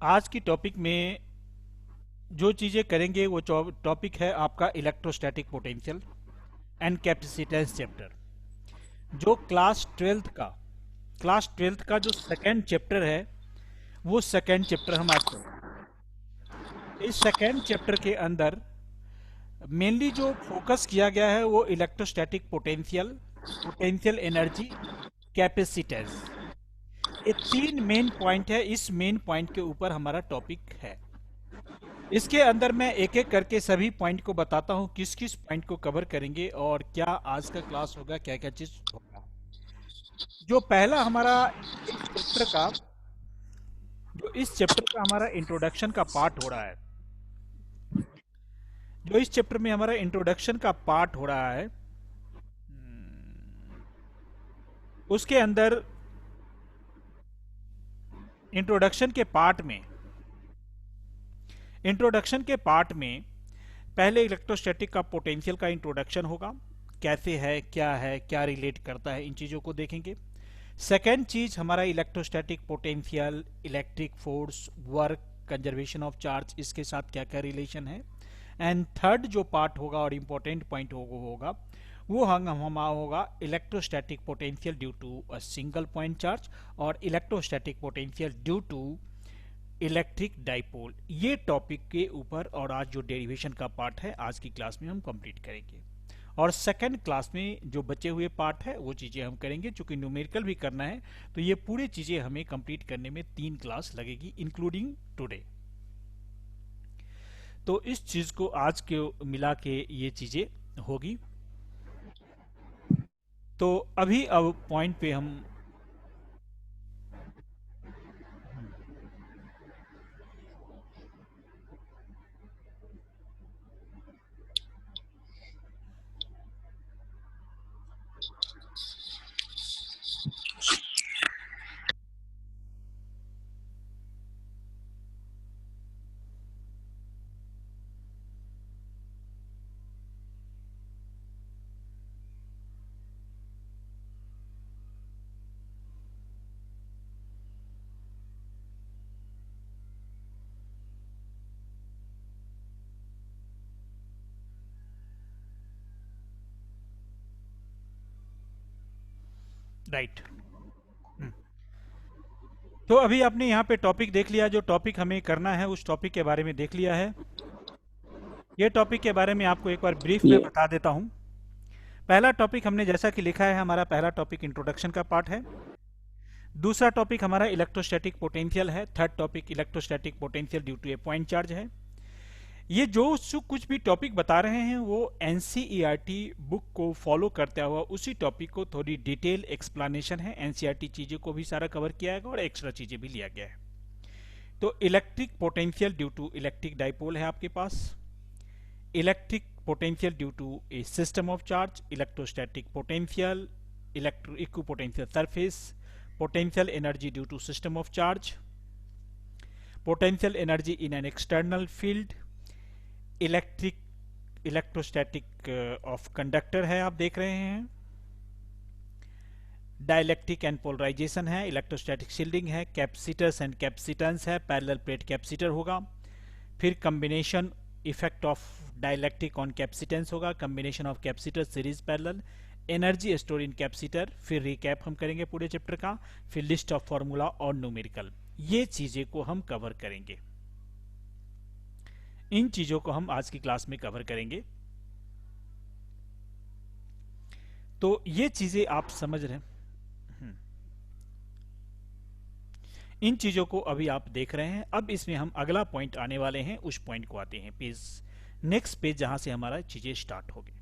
आज की टॉपिक में जो चीज़ें करेंगे वो टॉपिक है आपका electrostatic potential and capacitance chapter. जो क्लास ट्वेल्थ का जो सेकंड चैप्टर है वो सेकंड चैप्टर हम आज करेंगे। इस सेकंड चैप्टर के अंदर मेनली जो फोकस किया गया है वो electrostatic potential, potential energy, capacitance, ये तीन मेन पॉइंट है। इस मेन पॉइंट के ऊपर हमारा टॉपिक है। इसके अंदर मैं एक एक करके सभी पॉइंट को बताता हूँ किस किस पॉइंट को कवर करेंगे और क्या आज का क्लास होगा, क्या क्या चीज होगा। जो पहला हमारा इस चैप्टर का जो इस चैप्टर का हमारा इंट्रोडक्शन का पार्ट हो रहा है, जो इस चैप्टर में हमारा इंट्रोडक्शन का पार्ट हो रहा है, उसके अंदर इंट्रोडक्शन के पार्ट में इंट्रोडक्शन के पार्ट में पहले इलेक्ट्रोस्टैटिक का पोटेंशियल का इंट्रोडक्शन होगा। कैसे है, क्या रिलेट करता है, इन चीज़ों को देखेंगे। सेकेंड चीज हमारा electrostatic potential, electric force, work, conservation of charge, इसके साथ क्या क्या रिलेशन है। एंड थर्ड जो पार्ट होगा और इम्पोर्टेंट पॉइंट होगा वो हमारा होगा electrostatic potential due to a single point charge और electrostatic potential due to electric dipole. ये टॉपिक के ऊपर और आज जो डेरिवेशन का पार्ट है आज की क्लास में हम कंप्लीट करेंगे। और सेकंड क्लास में जो बचे हुए पार्ट है वो चीज़ें हम करेंगे। चूंकि न्यूमेरिकल भी करना है तो ये पूरी चीज़ें हमें कंप्लीट करने में 3 क्लास लगेगी इंक्लूडिंग टुडे। तो इस चीज़ को आज के मिला के ये चीज़ें होगी। तो अभी अब पॉइंट पे हम राइट। तो अभी आपने यहाँ पे टॉपिक देख लिया, जो टॉपिक हमें करना है उस टॉपिक के बारे में देख लिया है। ये टॉपिक के बारे में आपको एक बार ब्रीफ में ये बता देता हूँ। पहला टॉपिक हमने जैसा कि लिखा है, हमारा पहला टॉपिक इंट्रोडक्शन का पार्ट है। दूसरा टॉपिक हमारा इलेक्ट्रोस्टैटिक पोटेंशियल है। Third topic electrostatic potential due to a point charge है। ये जो कुछ भी टॉपिक बता रहे हैं वो एनसीईआरटी बुक को फॉलो करता हुआ उसी टॉपिक को थोड़ी डिटेल एक्सप्लेनेशन है। एनसीईआरटी चीज़ें को भी सारा कवर किया गया और एक्स्ट्रा चीज़ें भी लिया गया है। तो electric potential due to electric dipole है आपके पास। Electric potential due to a system of charge, electrostatic potential, electro equipotential surface, potential energy due to system of charge, potential energy in an external field, electric electrostatic of conductor है आप देख रहे हैं, dielectric and polarisation है, electrostatic shielding है, capacitors and capacitance है, parallel plate capacitor होगा, फिर combination effect of dielectric on capacitance होगा, combination of capacitor series parallel, energy store in capacitor, फिर रिकैप हम करेंगे पूरे चैप्टर का, फिर लिस्ट ऑफ फार्मूला और न्यूमेरिकल। ये चीजें को हम कवर करेंगे। इन चीजों को हम आज की क्लास में कवर करेंगे। तो ये चीजें आप समझ रहे हैं। इन चीजों को अभी आप देख रहे हैं। अब इसमें हम अगला पॉइंट आने वाले हैं, उस पॉइंट को आते हैं पेज, नेक्स्ट पेज जहां से हमारा चीजें स्टार्ट हो गई।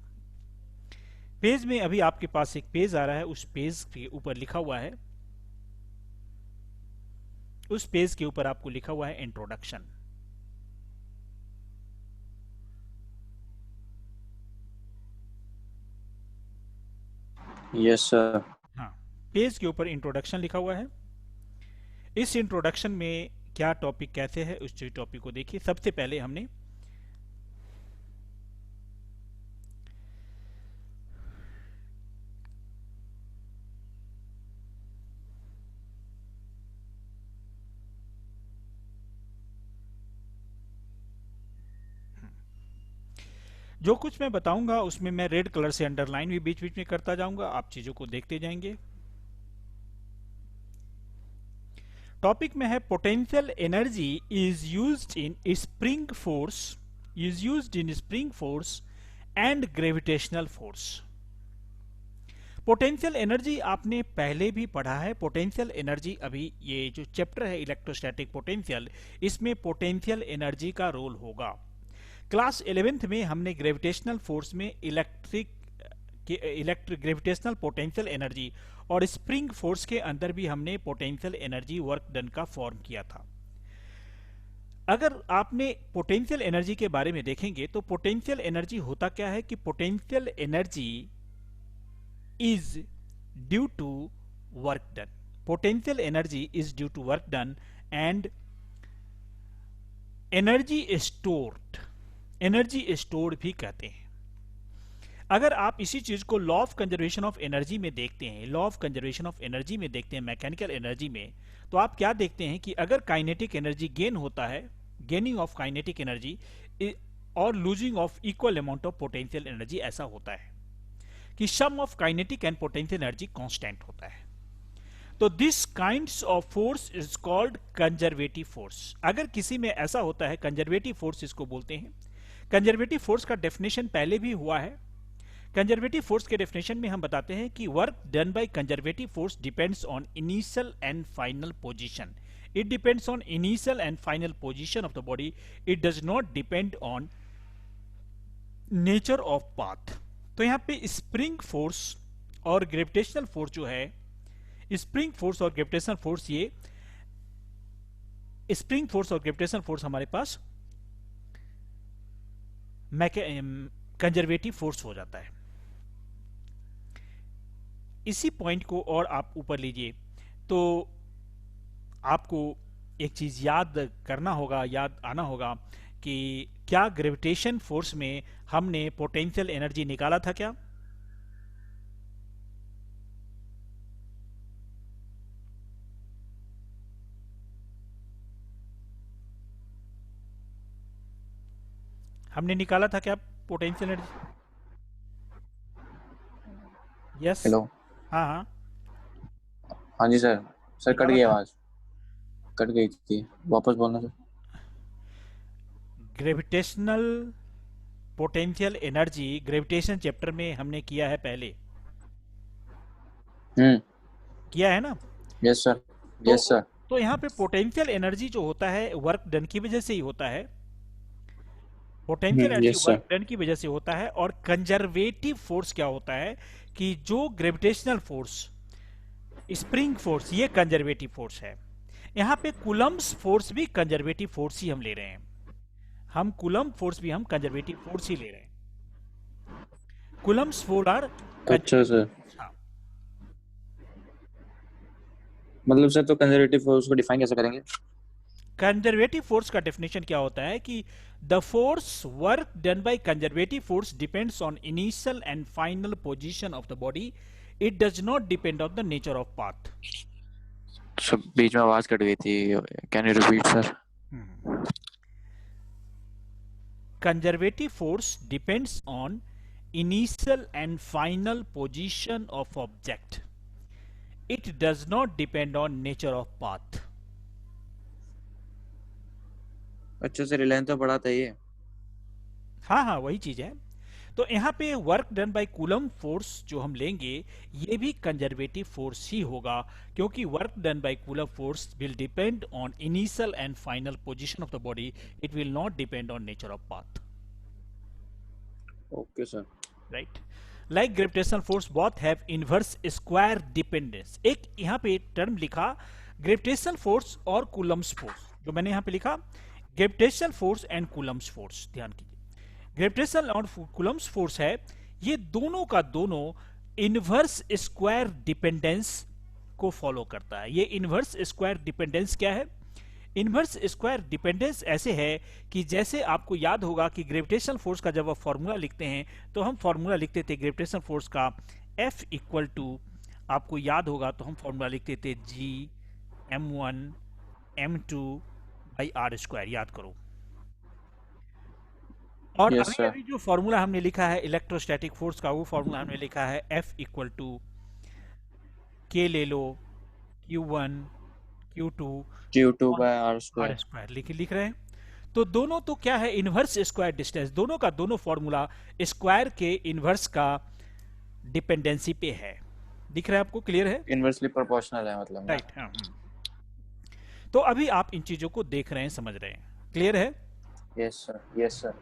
पेज में अभी आपके पास एक पेज आ रहा है, उस पेज के ऊपर लिखा हुआ है, उस पेज के ऊपर आपको लिखा हुआ है इंट्रोडक्शन। Yes sir. हाँ, पेज के ऊपर इंट्रोडक्शन लिखा हुआ है। इस इंट्रोडक्शन में क्या टॉपिक कैसे है उस टॉपिक को देखिए। सबसे पहले हमने जो कुछ मैं बताऊंगा उसमें मैं रेड कलर से अंडरलाइन भी बीच बीच में करता जाऊंगा, आप चीजों को देखते जाएंगे। टॉपिक में है potential energy is used in spring force, and gravitational force. Potential energy आपने पहले भी पढ़ा है। पोटेंशियल एनर्जी, अभी ये जो चैप्टर है इलेक्ट्रोस्टैटिक पोटेंशियल, इसमें पोटेंशियल एनर्जी का रोल होगा। क्लास 11th में हमने ग्रेविटेशनल फोर्स में इलेक्ट्रिक ग्रेविटेशनल पोटेंशियल एनर्जी और स्प्रिंग फोर्स के अंदर भी हमने पोटेंशियल एनर्जी वर्क डन का फॉर्म किया था। अगर आपने पोटेंशियल एनर्जी के बारे में देखेंगे तो पोटेंशियल एनर्जी होता क्या है कि potential energy is due to work done. Potential energy is due to work done and energy stored भी कहते हैं। अगर आप इसी चीज को law of conservation of energy में देखते हैं, law of conservation of energy में देखते हैं, मैकेनिकल एनर्जी में, तो आप क्या देखते हैं कि अगर काइनेटिक एनर्जी गेन होता है, गेनिंग ऑफ काइनेटिक एनर्जी और losing of equal amount of potential energy, ऐसा होता है कि sum of kinetic and potential energy constant होता है। तो this kinds of force is called conservative force. अगर किसी में ऐसा होता है, कंजर्वेटिव फोर्स इसको बोलते हैं। कंजर्वेटिव फोर्स का डेफिनेशन पहले भी हुआ है। कंजर्वेटिव फोर्स के डेफिनेशन में हम बताते हैं कि work done by conservative force depends on initial and final position. It depends on initial and final position of the body. It does not depend on nature of path. तो यहां पे spring force और gravitational force जो है, spring force और gravitational force, ये spring force और gravitational force हमारे पास कंजर्वेटिव फोर्स हो जाता है। इसी पॉइंट को और आप ऊपर लीजिए तो आपको एक चीज याद करना होगा, याद आना होगा कि क्या ग्रेविटेशन फोर्स में हमने पोटेंशियल एनर्जी निकाला था क्या? हमने निकाला था क्या पोटेंशियल एनर्जी? यस। हेलो। हाँ हाँ, हाँ जी सर। सर कट निकाला गई था। आवाज, कट गई थी, वापस बोलना sir. Gravitational potential energy gravitation chapter में हमने किया है पहले, हम्म। किया है ना? Yes sir. तो यस सर। तो यहाँ पे पोटेंशियल एनर्जी जो होता है वर्क डन की वजह से ही होता है। Potential energy yes work sir. Done की वजह से होता है। और कंजर्वेटिव फोर्स क्या होता है कि जो ग्रेविटेशनल फोर्स, स्प्रिंग फोर्स, ये कंजर्वेटिव फोर्स है। यहाँ पे कूलम्ब्स फोर्स भी कंजर्वेटिव फोर्स ही हम ले रहे हैं। हम कूलम्ब फोर्स भी हम कंजर्वेटिव फोर्स ही ले रहे हैं। कूलम्ब्स फोर्स आर अच्छा सर, कंजर्वेटिव। हाँ, मतलब सर तो कंजर्वेटिव फोर्स को डिफाइन कैसे करेंगे? कंजर्वेटिव फोर्स का डेफिनेशन क्या होता है कि the force work done by conservative force depends on initial and final position of the body. It does not depend on the nature of path. Sir बीच में आवाज कट गई थी, can you repeat sir? Conservative force depends on initial and final position of object. It does not depend on nature of path. अच्छा sir, Reliance तो पढ़ा था ये। हाँ हाँ, वही चीज है। तो यहाँ पे work done bye coulomb force जो हम लेंगे, ये भी कंजर्वेटिव फोर्स ही होगा, क्योंकि work done bye coulomb force will depend on initial and final position of the body. It will not depend on nature of path. Okay sir. Right. Like gravitational force both have inverse square dependence. एक यहाँ पे term लिखा gravitational force और Coulomb's force, जो मैंने यहाँ पे लिखा gravitational force and Coulomb's force. ध्यान कीजिए, ग्रेविटेशनल और कूलम्स फोर्स है, ये दोनों का दोनों इनवर्स स्क्वायर डिपेंडेंस को फॉलो करता है। ये इनवर्स स्क्वायर डिपेंडेंस क्या है? इनवर्स स्क्वायर डिपेंडेंस ऐसे है कि जैसे आपको याद होगा कि ग्रेविटेशनल फोर्स का जब आप फॉर्मूला लिखते हैं तो हम फॉर्मूला लिखते थे ग्रेविटेशनल फोर्स का F इक्वल टू, आपको याद होगा तो हम फॉर्मूला लिखते थे G m1 m2 by are square. याद करो, और यस अभी सर। अभी जो फॉर्मूला हमने लिखा है इलेक्ट्रोस्टैटिक फोर्स का, वो फॉर्मूला हमने लिखा है F इक्वल टू के ले लो Q1 Q2 Q2 और by R R square. Square लिख रहे हैं। तो दोनों तो क्या है, इनवर्स स्क्वायर डिस्टेंस, दोनों का दोनों फॉर्मूला स्क्वायर के इनवर्स का डिपेंडेंसी पे है। दिख रहा है आपको, क्लियर है? इनवर्सली प्रोपोर्शनल है मतलब ना। राइट, हाँ। तो अभी आप इन चीजों को देख रहे हैं, समझ रहे हैं, क्लियर है? Yes sir, yes sir.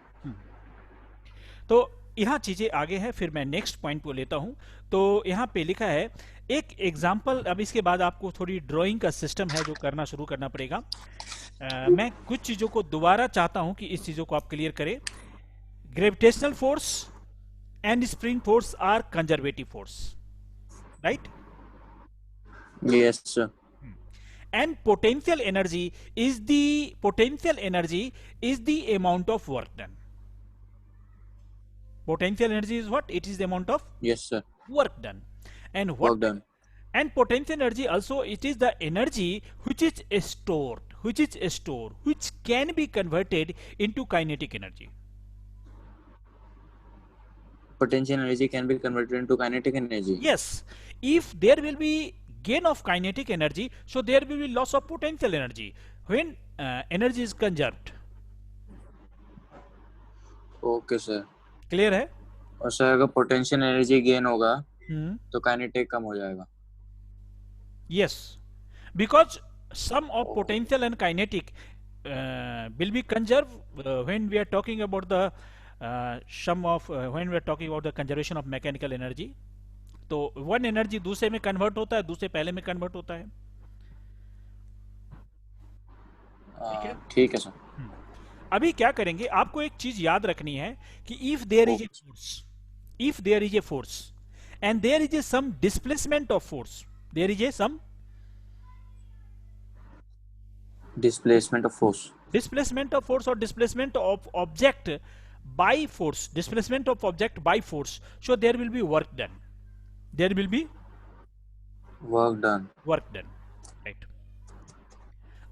तो यहाँ चीजें आगे हैं, फिर मैं नेक्स्ट पॉइंट को लेता हूँ। तो यहाँ पे लिखा है एक एग्जाम्पल। अब इसके बाद आपको थोड़ी ड्राइंग का सिस्टम है जो करना शुरू करना पड़ेगा। मैं कुछ चीज़ों को दोबारा चाहता हूँ कि इस चीज़ों को आप क्लियर करें। Gravitational force and spring force are conservative force, right? Yes sir. And potential energy is the amount of work done. Potential energy is what? It is the amount of yes sir. work done. And what? Work done. And potential energy also, it is the energy which can be converted into kinetic energy. Potential energy can be converted into kinetic energy. Yes, if there will be gain of kinetic energy, so there will be loss of potential energy when energy is conserved. Okay sir. Clear है? और sir अगर potential energy gain होगा तो kinetic कम हो जाएगा। Yes, because sum of potential and kinetic will be conserved when we are talking about the when we are talking about the conservation of mechanical energy. तो one energy दूसरे में convert होता है, दूसरे पहले में कन्वर्ट होता है। ठीक है सर। अभी क्या करेंगे, आपको एक चीज याद रखनी है कि if there is a force and there is a some displacement of force, there is a some displacement of force और displacement of object by force, displacement of object by force, so there will be work done, there will be work done. Right.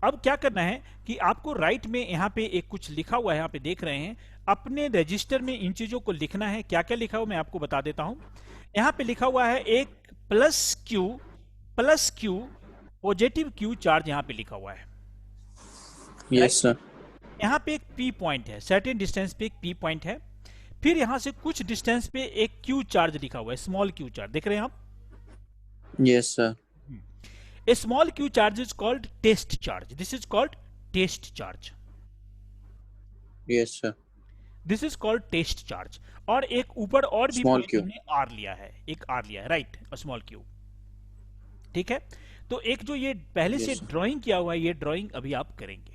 अब क्या करना है कि आपको right में यहाँ पे एक कुछ लिखा हुआ है, यहाँ पे देख रहे हैं, अपने रजिस्टर में इन चीजों को लिखना है। क्या क्या लिखा हुआ मैं आपको बता देता हूं। यहाँ पे लिखा हुआ है एक plus Q positive Q charge यहाँ पे लिखा हुआ है। Yes sir. यहाँ पे एक पी पॉइंट है, सर्टेन डिस्टेंस पे एक पी पॉइंट है। फिर यहाँ से कुछ डिस्टेंस पे एक क्यू चार्ज लिखा हुआ है, स्मॉल क्यू चार्ज, देख रहे हैं आप? Yes sir. A small q charge is called test charge. This is called test charge. Yes sir. This is called test charge. और एक ऊपर और भी Small q. हमने r लिया है, एक r लिया है, राइट, स्मॉल q। ठीक है, तो एक जो ये पहले Yes, से sir. ड्राइंग किया हुआ है, ये ड्राइंग अभी आप करेंगे।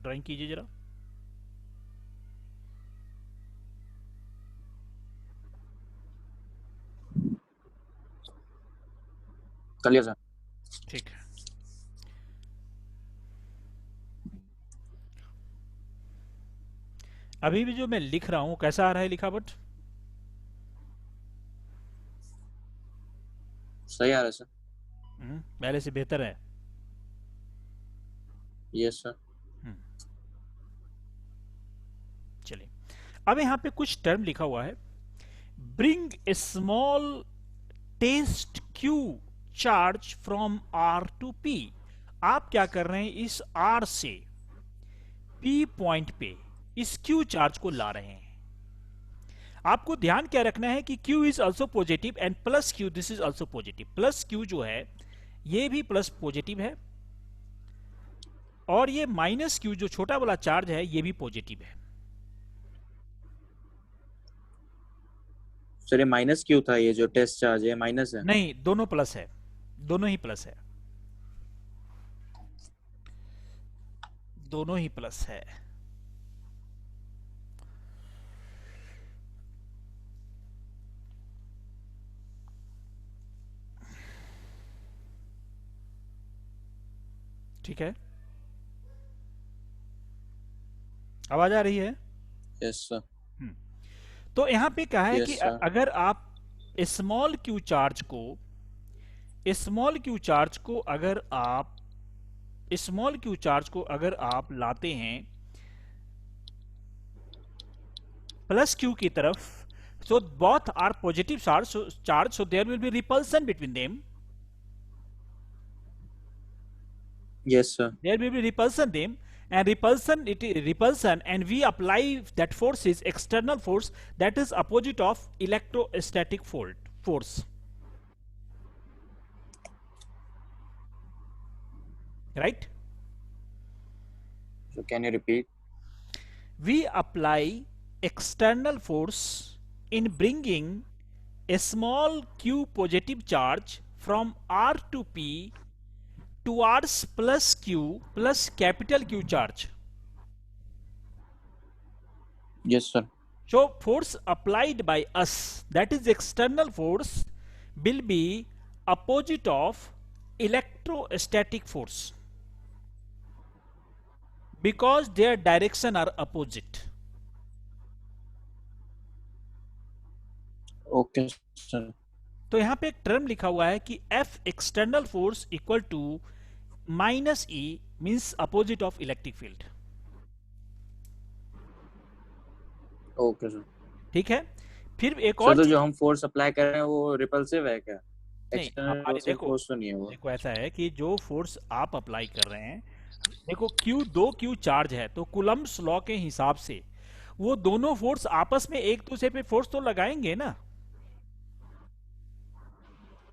ड्राइंग कीजिए जरा। कर लिया सर। ठीक है, अभी भी जो मैं लिख रहा हूं कैसा आ रहा है लिखावट? सही आ रहा है सर। पहले से बेहतर है। Yes sir. चलिए, अब यहाँ पे कुछ टर्म लिखा हुआ है। Bring a small test Q charge from R to P. आप क्या कर रहे हैं, इस आर से पी पॉइंट पे इस क्यू चार्ज को ला रहे हैं। आपको ध्यान क्या रखना है कि Q is also positive and plus Q this is also positive. Plus Q जो है ये भी प्लस पॉजिटिव है, और ये माइनस Q जो छोटा वाला चार्ज है ये भी पॉजिटिव है। सर ये माइनस क्यों था, ये जो टेस्ट चार्ज है माइनस है? नहीं, दोनों प्लस है, दोनों ही प्लस है, दोनों ही प्लस है। ठीक है, आवाज आ रही है? Yes sir. तो यहां पे कहा है Yes, कि sir. अगर आप स्मॉल क्यू चार्ज को अगर आप स्मॉल क्यू चार्ज को अगर आप लाते हैं प्लस क्यू की तरफ, so both are positive charge, so there will be repulsion between them. Yes, sir. There will be repulsion them, and repulsion, it is repulsion, and we apply that force is external force, that is opposite of electrostatic force. Right? So can you repeat? We apply external force in bringing a small q positive charge from R to P towards plus q plus capital Q charge. Yes, sir. So force applied by us, that is external force, will be opposite of electrostatic force because their direction are opposite. Okay, sir. तो यहाँ पे एक term लिखा हुआ है कि F external force equal to minus E means opposite of electric field. Okay, sir. ठीक है. फिर एक सर और तो जो हम फोर्स अप्लाई कर रहे हैं वो रिपल्सिव है क्या? नहीं, एक्सटर्नल हमारी देखो फोर्स तो नहीं है वो. देखो ऐसा है कि जो फोर्स आप अप्लाई कर रहे हैं, देखो Q चार्ज है तो कुलम्ब्स लॉ के हिसाब से वो दोनों फोर्स आपस में एक दूसरे पे फोर्स तो लगाएंगे ना,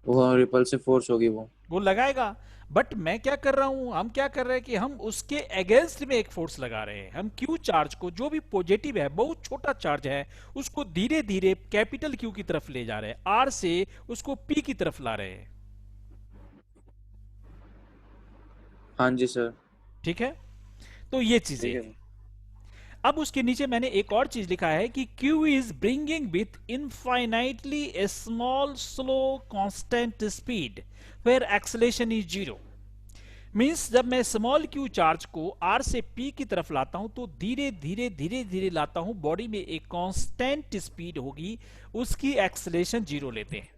वो रिपल्सिव फोर्स होगी वो लगाएगा. बट मैं क्या कर रहा हूं, हम क्या कर रहे हैं कि हम उसके अगेंस्ट में एक फोर्स लगा रहे हैं. हम Q चार्ज को, जो भी पॉजिटिव है, बहुत छोटा चार्ज है, उसको धीरे धीरे कैपिटल Q की तरफ ले जा रहे हैं, R से उसको P की तरफ ला रहे हैं. हाँ जी सर. ठीक है, तो ये चीजें ठीक हैं. है. अब उसके नीचे मैंने एक और चीज लिखा है कि Q is bringing with infinitely a small slow constant speed where acceleration is zero. Means जब मैं स्मॉल Q चार्ज को R से P की तरफ लाता हूं तो धीरे धीरे लाता हूं, बॉडी में एक कांस्टेंट स्पीड होगी, उसकी एक्सेलरेशन जीरो लेते हैं.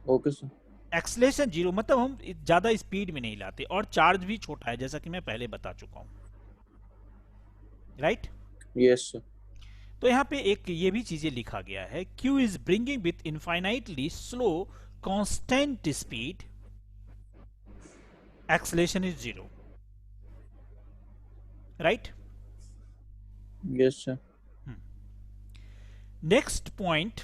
Okay sir. एक्सेलरेशन जीरो मतलब हम ज्यादा स्पीड में नहीं लाते, और चार्ज भी छोटा है जैसा कि मैं पहले बता चुका हूं. राइट? Yes sir. तो यहाँ पे एक ये भी चीजें लिखा गया है, Q is bringing with infinitely slow constant speed, acceleration is zero. Right? Yes sir. Next point,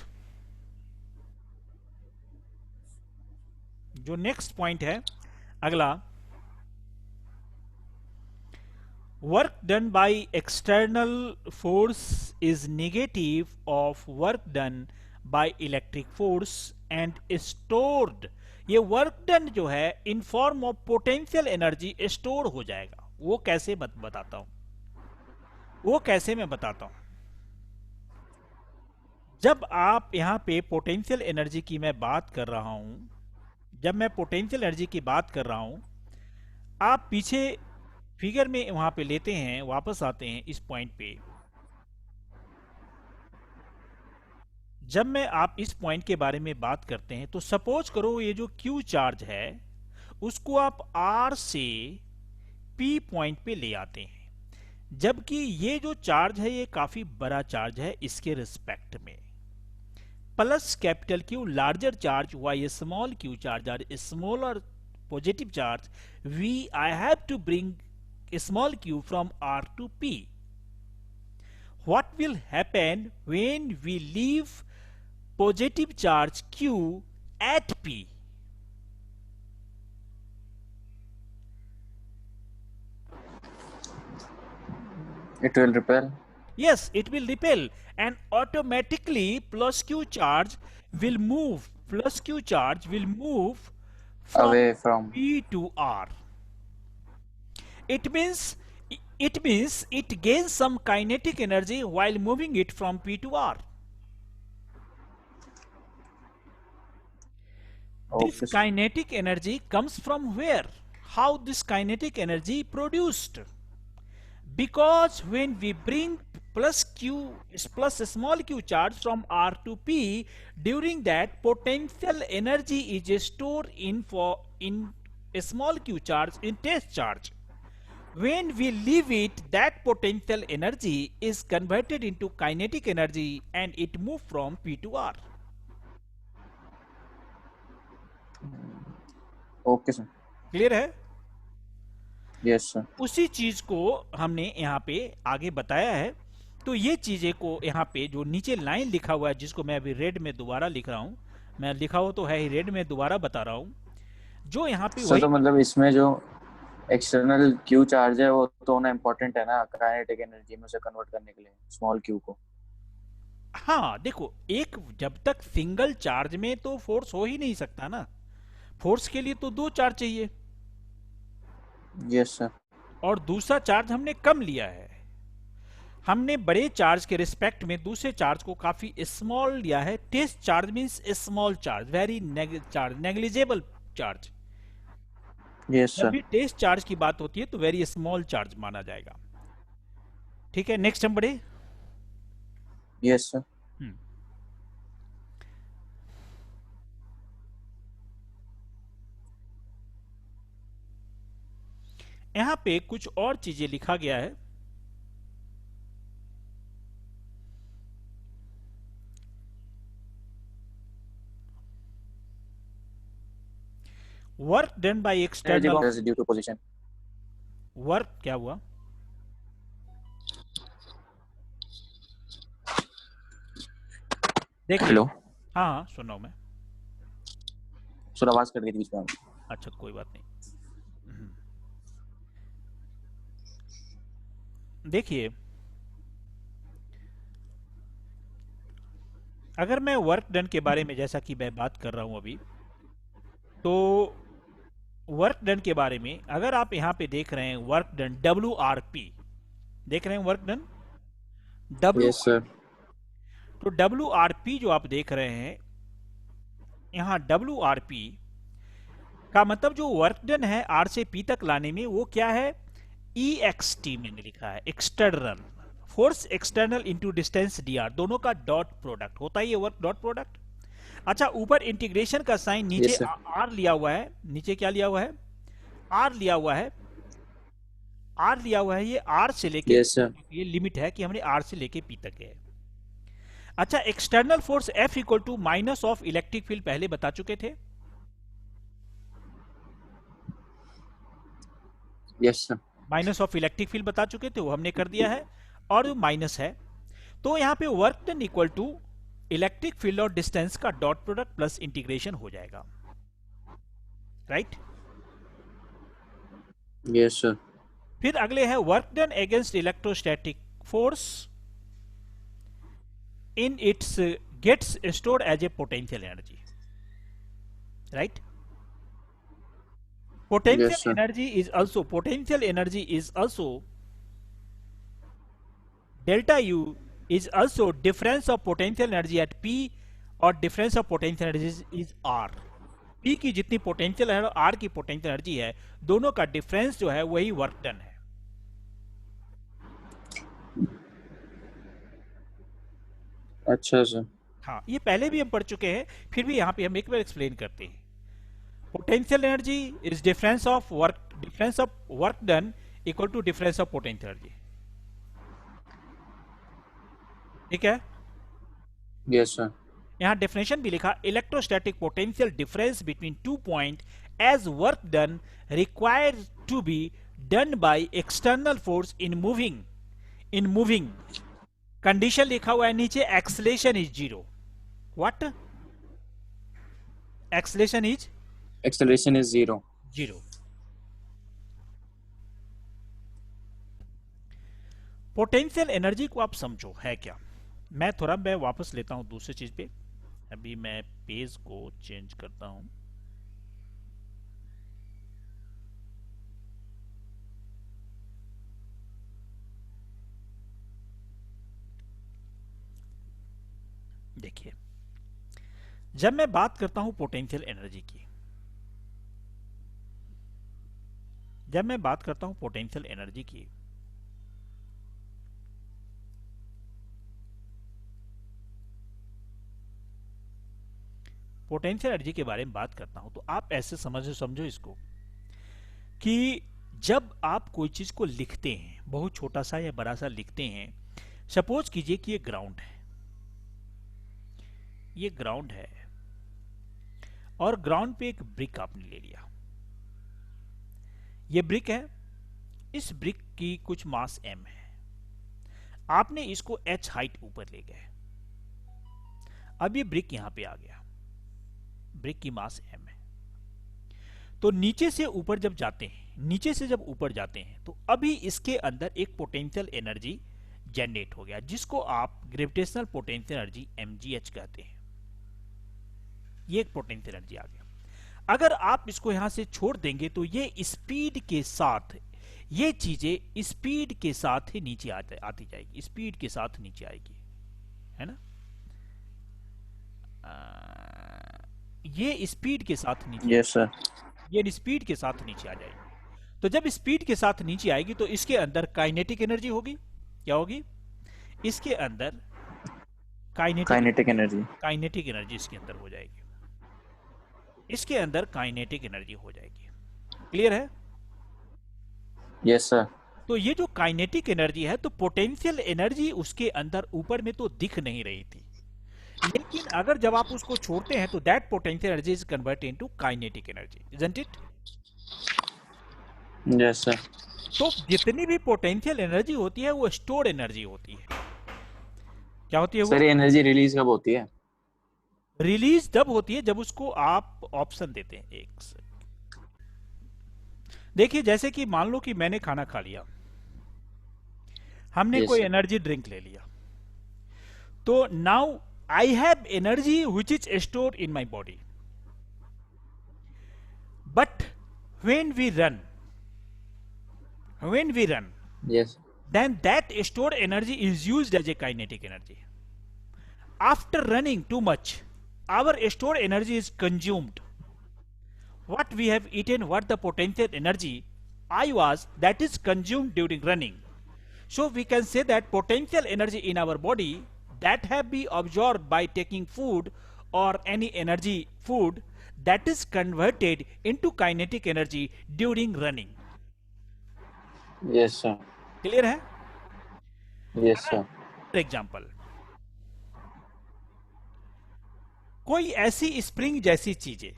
जो नेक्स्ट पॉइंट है अगला, work done by external force is negative of work done by electric force and stored. ये work done जो है in form of potential energy store हो जाएगा. वो कैसे बताता हूं, वो कैसे मैं बताता हूं. जब आप यहां पे पोटेंशियल एनर्जी की मैं बात कर रहा हूं, जब मैं पोटेंशियल एनर्जी की बात कर रहा हूं, आप पीछे फिगर में वहां पे लेते हैं, वापस आते हैं इस पॉइंट पे. जब मैं आप इस पॉइंट के बारे में बात करते हैं तो सपोज करो ये जो Q चार्ज है उसको आप R से P पॉइंट पे ले आते हैं, जबकि ये जो चार्ज है ये काफी बड़ा चार्ज है इसके रिस्पेक्ट में. Plus capital Q larger charge, why small Q charge are smaller positive charge, V I have to bring small q from R to P. What will happen when we leave positive charge Q at P? It will repel. Yes, it will repel, and automatically plus Q charge will move. Plus Q charge will move Away from. P to R. It means it gains some kinetic energy while moving it from P to R. This Okay. kinetic energy comes from where? How this kinetic energy produced? Because when we bring plus small q charge from r to p. During that, potential energy is stored in a small q charge in test charge. When we leave it, that potential energy is converted into kinetic energy and it moves from p to r. Okay, sir. Clear है? Yes, sir. उसी चीज को हमने यहाँ पे आगे बताया है. तो ये चीजें को यहाँ पे जो नीचे लाइन लिखा हुआ है, जिसको मैं अभी रेड में दोबारा लिख रहा हूँ, मैं लिखा हुआ तो है ही, रेड में दोबारा बता रहा हूँ, जो यहाँ पे सर वही. तो मतलब इसमें जो एक्सटर्नल क्यू चार्ज है वो तो होना इम्पोर्टेंट है ना काइनेटिक एनर्जी में से कन्वर्ट करने के लिए स्मॉल क्यू को. हाँ देखो, एक जब तक सिंगल चार्ज में तो फोर्स हो ही नहीं सकता ना. फोर्स के लिए तो दो चार्ज चाहिए, यस सर. और दूसरा चार्ज हमने कम लिया है. हमने बड़े चार्ज के रिस्पेक्ट में दूसरे चार्ज को काफी स्मॉल लिया है. Test charge means small charge, very negligible charge. Yes जब सर. भी टेस्ट चार्ज की बात होती है तो वेरी स्मॉल चार्ज माना जाएगा. ठीक है, नेक्स्ट हम बढ़े. Yes sir. यहां पे कुछ और चीजें लिखा गया है. Work done by external. Due to position. Work क्या हुआ? देखिए. हेलो. हाँ हाँ सुन रहा हूं मैं. सर आवाज कट गई थी बीच में. अच्छा कोई बात नहीं. देखिए, अगर मैं वर्क डन के बारे में, जैसा कि मैं बात कर रहा हूं अभी, तो वर्क डन के बारे में अगर आप यहां पे देख रहे हैं वर्क डन WRP, देख रहे हैं work done W. Yes sir. तो WRP जो आप देख रहे हैं यहां, WRP का मतलब जो वर्क डन है R से P तक लाने में, वो क्या है? EXT मैंने लिखा है, external force external into distance dr, दोनों का डॉट प्रोडक्ट होता है ये वर्क डॉट प्रोडक्ट. अच्छा, ऊपर इंटीग्रेशन का साइन, नीचे Yes, sir. R लिया हुआ है, नीचे क्या लिया हुआ है? R लिया हुआ है. R लिया हुआ है, ये R से लेके Yes, sir. ये लिमिट है कि हमने R से लेके P तक है. अच्छा, external force F equal to minus of electric field पहले बता चुके थे. Yes sir. Minus of electric field बता चुके थे, वो हमने कर दिया है, और माइनस है. तो यहाँ पे work done equal to electric field और डिस्टेंस का डॉट प्रोडक्ट प्लस इंटीग्रेशन हो जाएगा. राइट? Yes sir. फिर अगले है work done against electrostatic force in its gets stored as a potential energy. Right? Yes, sir. potential energy is also delta U is also difference of potential energy at P, और difference of potential energy is R. P की जितनी potential है और R की potential energy है, दोनों का difference जो है वही वर्क डन है. अच्छा सर. हाँ, ये पहले भी हम पढ़ चुके हैं, फिर भी यहाँ पे हम एक बार एक्सप्लेन करते हैं. Potential energy is difference of work done equal to difference of potential energy. ठीक है? Yes sir. यहाँ डेफिनेशन भी लिखा, electrostatic potential difference between two point as work done required to be done by external force in moving. Condition लिखा हुआ है नीचे, acceleration is zero. What? Acceleration is Acceleration is 0. Zero. Potential energy को आप समझो है क्या. मैं वापस लेता हूं दूसरी चीज पे. अभी मैं पेज को चेंज करता हूं. देखिए, जब मैं बात करता हूं पोटेंशियल एनर्जी की, पोटेंशियल एनर्जी के बारे में बात करता हूं तो आप ऐसे समझो इसको कि जब आप कोई चीज को लिखते हैं, बहुत छोटा सा या बड़ा सा लिखते हैं, सपोज कीजिए कि ये ग्राउंड है, ये ग्राउंड है और ग्राउंड पे एक ब्रिक आपने ले लिया, ये ब्रिक है, इस ब्रिक की कुछ मास m है, आपने इसको h हाइट ऊपर ले गए, अब ये ब्रिक यहां पे आ गया, ब्रिक की मास m है, तो नीचे से ऊपर जब जाते हैं, नीचे से जब ऊपर जाते हैं तो अभी इसके अंदर एक पोटेंशियल एनर्जी जनरेट हो गया जिसको आप ग्रेविटेशनल पोटेंशियल एनर्जी mgh कहते हैं। ये एक पोटेंशियल एनर्जी आ गया। अगर आप इसको यहां से छोड़ देंगे तो ये स्पीड के साथ, ये चीजें स्पीड के साथ ही नीचे आती जाएगी, स्पीड के साथ नीचे आएगी, है ना, ये स्पीड के साथ नीचे, यस सर, ये स्पीड के साथ नीचे आ जाएगी। तो जब स्पीड के साथ नीचे आएगी तो इसके अंदर काइनेटिक एनर्जी होगी, क्या होगी, इसके अंदर काइनेटिक एनर्जी, काइनेटिक एनर्जी इसके अंदर हो जाएगी, इसके अंदर काइनेटिक एनर्जी हो जाएगी। क्लियर है? Yes sir. तो ये जो काइनेटिक एनर्जी है, तो पोटेंशियल एनर्जी उसके अंदर ऊपर में तो दिख नहीं रही थी, लेकिन अगर जब आप उसको छोड़ते हैं तो that potential energy is converted into kinetic energy, isn't it? Yes sir. तो जितनी भी पोटेंशियल एनर्जी होती है वो स्टोर्ड एनर्जी होती है। क्या होती है वो? सर एनर्जी रिलीज कब होती है? रिलीज तब होती है जब उसको आप ऑप्शन देते हैं। एक सेकंड, देखिए जैसे कि मान लो कि मैंने खाना खा लिया, हमने Yes, कोई sir. एनर्जी ड्रिंक ले लिया, तो now I have energy which is stored in my body, but when we run, Yes. then that stored energy is used as a kinetic energy. After running too much, our stored energy is consumed. What we have eaten, what the potential energy I was, that is consumed during running. So we can say that potential energy in our body that have been absorbed by taking food or any energy food, that is converted into kinetic energy during running. Yes, sir. Clear है? Yes, sir. For example, कोई ऐसी spring जैसी चीजें,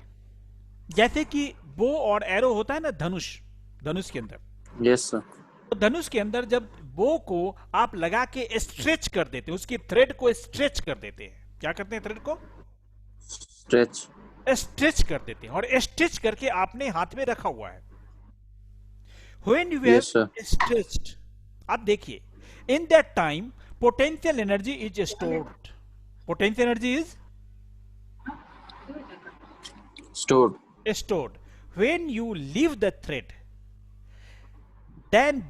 जैसे कि बो और arrow होता है ना, धनुष के अंदर, Yes, sir. तो धनुष के अंदर जब बो को आप लगा के स्ट्रेच कर देते हैं, उसकी थ्रेड को स्ट्रेच कर देते हैं, क्या करते हैं, थ्रेड को Stretch. स्ट्रेच कर देते हैं, और स्ट्रेच करके आपने हाथ में रखा हुआ है। When you Yes, sir. have stretched, आप देखिए, in that time potential energy is stored. Potential energy is Stored. When you leave the thread, then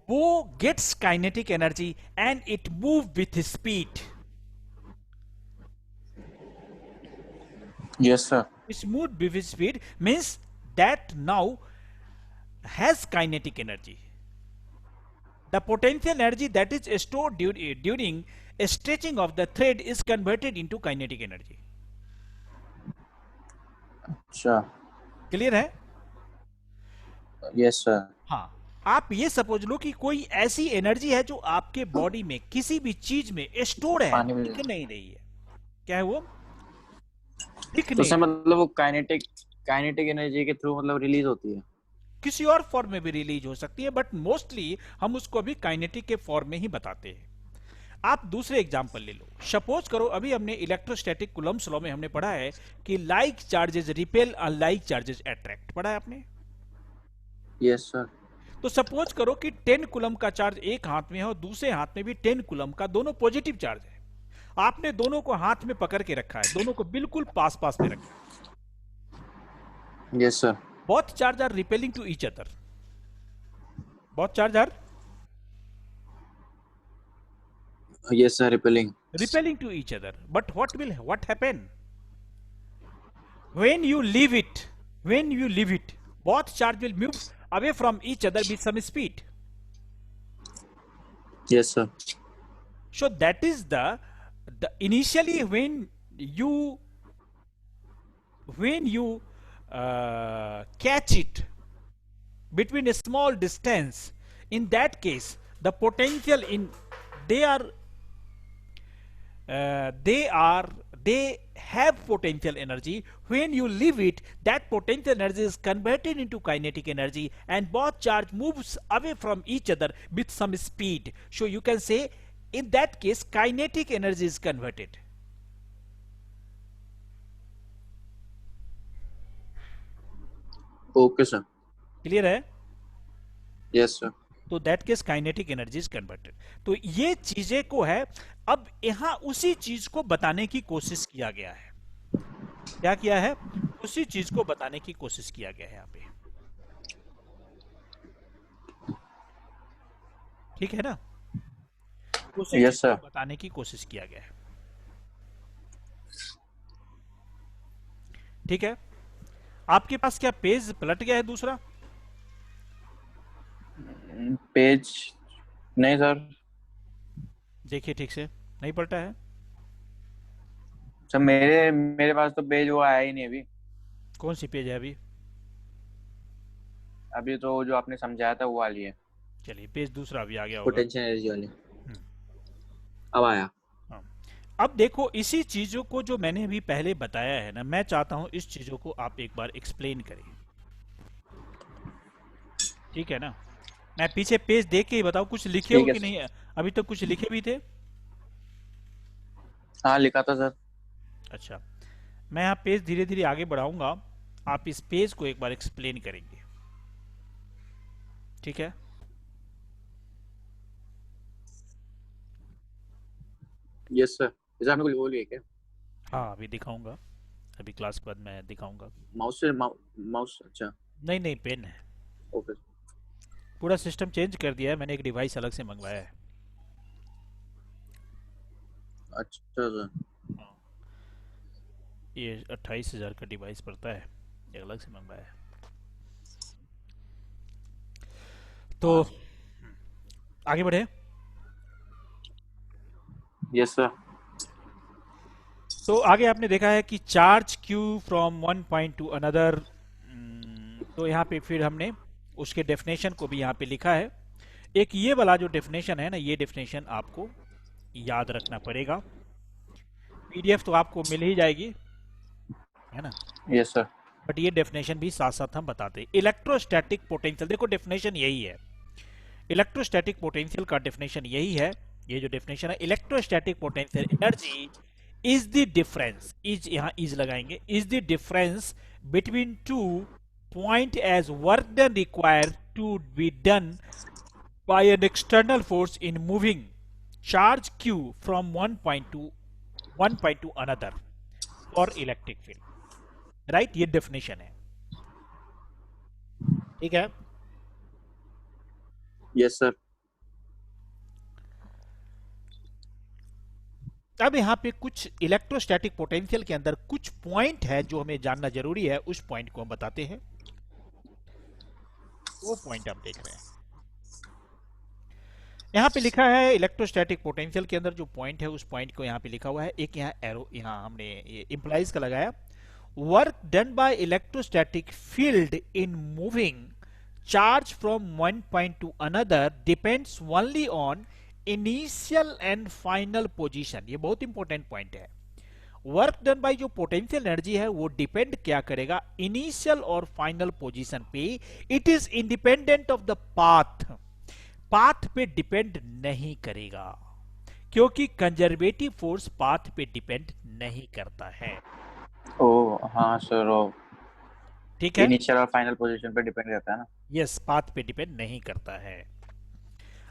bow gets kinetic energy and it moves with speed. Yes, sir. It's moved with speed means that now has kinetic energy. The potential energy that is stored during stretching of the thread is converted into kinetic energy. अच्छा. Clear है? Yes, sir. हाँ, आप ये suppose लो कि कोई ऐसी energy है जो आपके बॉडी में किसी भी चीज में स्टोर है, पानी में दिख नहीं रही है। क्या है वो? दिख तो नहीं सर रही। मतलब वो काइनेटिक एनर्जी के थ्रू मतलब रिलीज होती है? किसी और फॉर्म में भी रिलीज हो सकती है, बट मोस्टली हम उसको अभी काइनेटिक के फॉर्म में ही बताते हैं। आप दूसरे एग्जांपल ले लो, सपोज करो अभी हमने इलेक्ट्रोस्टैटिक कूलम्ब्स लॉ में हमने पढ़ा है कि लाइक चार्जेस रिपेल और लाइक चार्जेस अट्रैक्ट, पढ़ा है आपने? Yes sir. तो सपोज करो कि 10 कूलम का चार्ज एक हाथ में है और दूसरे हाथ में भी 10 कूलम का, दोनों पॉजिटिव चार्ज है। आपने दोनों को हाथ में पकड़ के रखा है, दोनों को बिल्कुल पास पास में रखा है। Yes sir. Both charges are repelling to each other. Both charges are Yes, sir. Repelling to each other. But what happen? When you leave it, both charges will move away from each other with some speed. Yes, sir. So that is the initially when you when you catch it between a small distance, in that case the potential in they are they are they have potential energy. When you leave it, that potential energy is converted into kinetic energy, and both charge moves away from each other with some speed. So you can say in that case kinetic energy is converted. Okay sir. Clear है? Yes sir. तो that case kinetic energy is converted. तो ये चीजें को है. अब यहां उसी चीज को बताने की कोशिश किया गया है. क्या किया है? उसी चीज को बताने की कोशिश किया गया है यहाँ पे. ठीक है ना? उसी Yes, चीज को sir. बताने की कोशिश किया गया है. ठीक है. आपके पास क्या पेज पलट गया है दूसरा? पेज नहीं सर. देखिए ठीक से. नहीं पलटा है? सर मेरे मेरे पास तो पेज वो आया ही नहीं अभी. कौन सी पेज है अभी? अभी तो जो आपने समझाया था वो वाली है. चलिए पेज दूसरा अभी आ गया होगा. पोटेंशियल एनर्जी वाली. अब आया. अब देखो इसी चीजों को जो मैंने अभी पहले बताया है ना, मैं चाहता हूं इस चीजों को आप एक बार एक्सप्लेन करें. ठीक है ना? मैं पीछे पेज देख के ही बताऊं. कुछ लिखे हो ठीक है कि सर. नहीं है? अभी तक कुछ लिखे भी थे? हाँ लिखा था सर. अच्छा, मैं यहाँ पेज धीरे धीरे आगे बढ़ाऊंगा. आप इस पेज को एक बार एक्सप्लेन करेंगे. ठीक है? Yes sir. जैसे आपने कुछ बोलिए क्या? हाँ अभी दिखाऊंगा. अभी क्लास के बाद मैं दिखाऊंगा. माउस से माउस. अच्छा. नहीं नहीं, पेन है. ओके. पूरा सिस्टम चेंज कर दिया है मैंने. एक डिवाइस अलग से मंगवाया है. अच्छा सर. ये 28,000 का डिवाइस पड़ता है. ये अलग से मंगवाया है. तो आगे बढ़े. Yes sir. तो आगे आपने देखा है कि charge Q from one point to another. तो यहाँ पे फिर हमने उसके डेफिनेशन को भी यहाँ पे लिखा है. एक ये वाला जो डेफिनेशन है ना, ये डेफिनेशन आपको याद रखना पड़ेगा. पीडीएफ तो आपको मिल ही जाएगी, है ना? Yes sir. बट ये डेफिनेशन भी साथ साथ हम बताते हैं. इलेक्ट्रोस्टैटिक पोटेंशियल, देखो डेफिनेशन यही है. इलेक्ट्रोस्टैटिक पोटेंशियल का डेफिनेशन यही है. ये जो डेफिनेशन है, electrostatic potential energy is the difference, is यहाँ इज लगाएंगे, is the difference between two point as work done required to be done by an external force in moving charge Q from one point to another और electric field. Right? ये डेफिनेशन है. ठीक है? Yes sir. अब यहाँ पे कुछ इलेक्ट्रोस्टैटिक पोटेंशियल के अंदर कुछ पॉइंट है जो हमें जानना जरूरी है. उस पॉइंट को हम बताते हैं. वो पॉइंट आप देख रहे हैं. यहाँ पे लिखा है इलेक्ट्रोस्टैटिक पोटेंशियल के अंदर जो पॉइंट है, उस पॉइंट को यहाँ पे लिखा हुआ है. एक यहाँ एरो, यहाँ हमने ये इंप्लाइज का लगाया. Work done by electrostatic field in moving charge from one point to another depends only on initial and final position. ये बहुत इंपॉर्टेंट पॉइंट है. वर्क डन बाय जो पोटेंशियल एनर्जी है वो डिपेंड क्या करेगा? इनिशियल और फाइनल पोजीशन पे. It is independent of the path. Path पे डिपेंड नहीं करेगा, क्योंकि कंजर्वेटिव फोर्स पाथ पे डिपेंड नहीं करता है. ओ हाँ सर. ओ ठीक है? इनिशियल और फाइनल पोजीशन पे डिपेंड करता है ना. यस, पाथ पे डिपेंड नहीं करता है.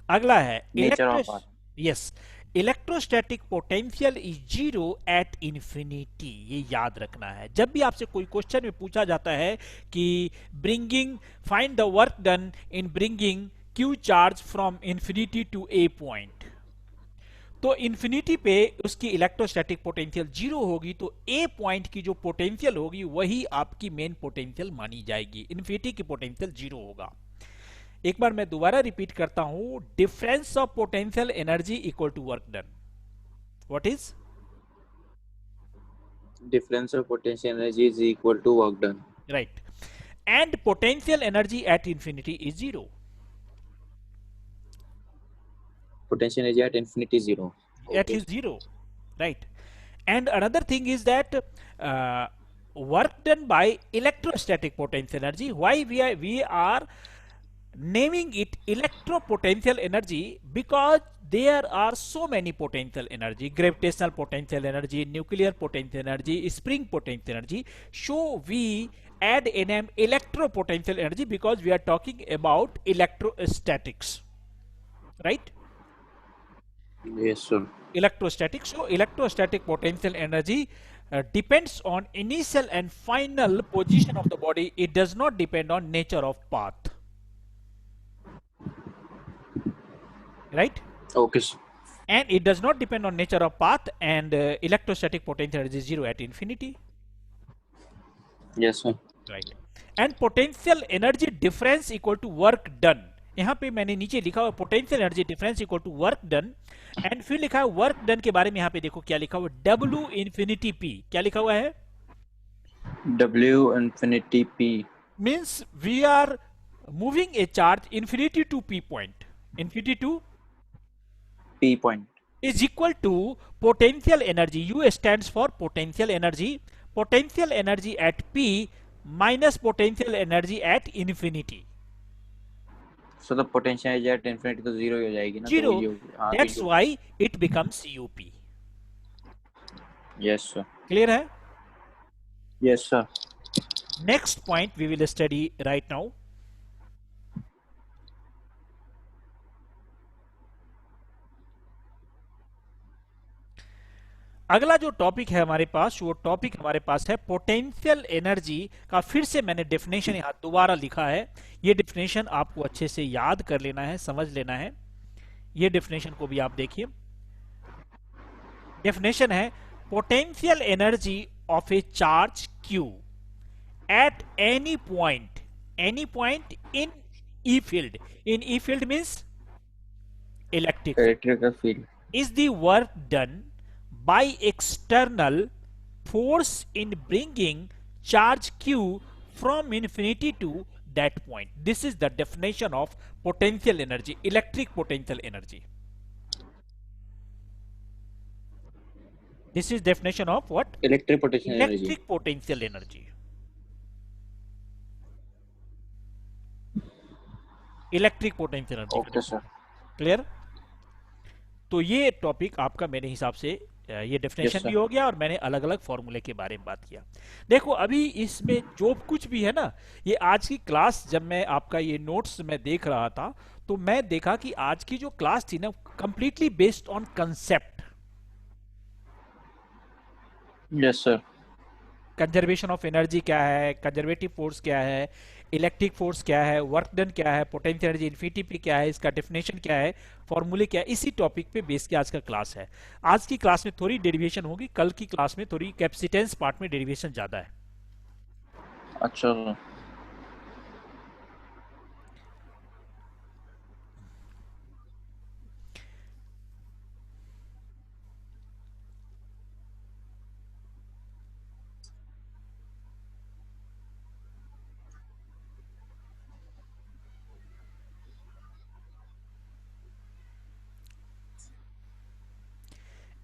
अगला है nature of path. Yes, electrostatic potential is zero at infinity. ये याद रखना है. जब भी आपसे कोई क्वेश्चन में पूछा जाता है कि bringing find the work done in bringing Q charge from infinity to a point, तो इंफिनिटी पे उसकी इलेक्ट्रोस्टैटिक पोटेंशियल जीरो होगी, तो ए पॉइंट की जो पोटेंशियल होगी वही आपकी मेन पोटेंशियल मानी जाएगी. इंफिनिटी की पोटेंशियल जीरो होगा. एक बार मैं दोबारा रिपीट करता हूं. Difference of potential energy equal to work done. What is? Difference of potential energy is equal to work done. right? And potential energy at infinity is zero. Potential energy at infinity is zero. At Okay. is zero, right? And another thing is that work done by electrostatic potential energy. Why we are naming it electropotential energy? Because there are so many potential energy: gravitational potential energy, nuclear potential energy, spring potential energy. So we add a name electropotential energy because we are talking about electrostatics, right? Yes, sir. Electrostatic. So electrostatic potential energy depends on initial and final position of the body. It does not depend on nature of path, right? Okay, sir. And it does not depend on nature of path, and electrostatic potential energy is zero at infinity, Yes, sir. right? And potential energy difference equal to work done. यहाँ पे मैंने नीचे लिखा हुआ potential energy difference equal to work done, and फिर लिखा है work done के बारे में। यहाँ पे देखो क्या लिखा हुआ, W infinity P। क्या लिखा हुआ है? W infinity P. Means we are moving a charge infinity to P point. Infinity to P point. is equal to potential energy. U stands for potential energy. Potential energy at P minus potential energy at infinity. So the potential energy at infinity तो zero ही हो जाएगी ना? तो Zero. ये होगी। हाँ, That's तो why it becomes UP. Yes, sir. Clear है? Yes, sir. Next point we will study right now. अगला जो टॉपिक है हमारे पास, वो टॉपिक हमारे पास है पोटेंशियल एनर्जी का। फिर से मैंने डेफिनेशन यहां दोबारा लिखा है। ये डेफिनेशन आपको अच्छे से याद कर लेना है, समझ लेना है। ये डेफिनेशन को भी आप देखिए। डेफिनेशन है potential energy of A charge Q at any point in E field. In E field means electric field. Electrical field. Is the work done by external force in bringing charge Q from infinity to that point. This is the definition of potential energy, electric potential energy. This is definition of what? Electric potential energy. Electric potential energy. Electric potential energy. Okay, sir. Clear? तो ये topic आपका मेरे हिसाब से ये definition Yes, sir. भी हो गया, और मैंने अलग अलग फॉर्मूले के बारे में बात किया। देखो अभी इसमें जो कुछ भी है ना, ये आज की क्लास, जब मैं आपका ये नोट्स में देख रहा था तो मैं देखा कि आज की जो क्लास थी ना, completely based on concept. Yes, sir. Conservation of energy क्या है, कंजर्वेटिव फोर्स क्या है, इलेक्ट्रिक फोर्स क्या है, वर्क डन क्या है, पोटेंशियल एनर्जी इन्फिनिटी पे क्या है, इसका डेफिनेशन क्या है, फॉर्मूले क्या है, इसी टॉपिक पे बेस के आज का क्लास है। आज की क्लास में थोड़ी डेरिवेशन होगी, कल की क्लास में थोड़ी कैपेसिटेंस पार्ट में डेरिवेशन ज्यादा है। अच्छा।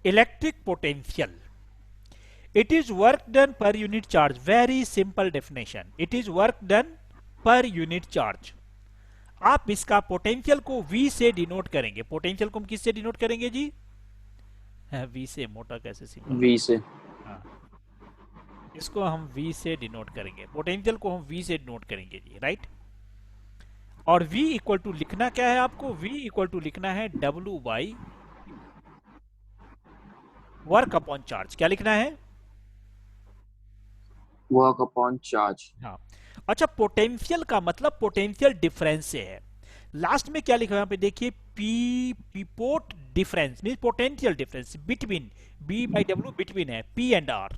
Electric potential, it is work done per unit charge. Very simple definition. It is work done per unit charge. आप इसका पोटेंशियल को V से डिनोट करेंगे। पोटेंशियल को हम किससे डिनोट करेंगे जी? V से। मोटा कैसे सिंपल? V से। हाँ, इसको हम V से डिनोट करेंगे, पोटेंशियल को हम V से डिनोट करेंगे जी, राइट? और V इक्वल टू लिखना क्या है आपको? V इक्वल टू लिखना है W by work upon charge. क्या लिखना है? Work upon charge. हाँ। अच्छा, पोटेंशियल का मतलब पोटेंशियल डिफरेंस से है। लास्ट में क्या लिखा है यहाँ पे देखिए, P pot difference mean potential difference between B by W, between है P एंड R।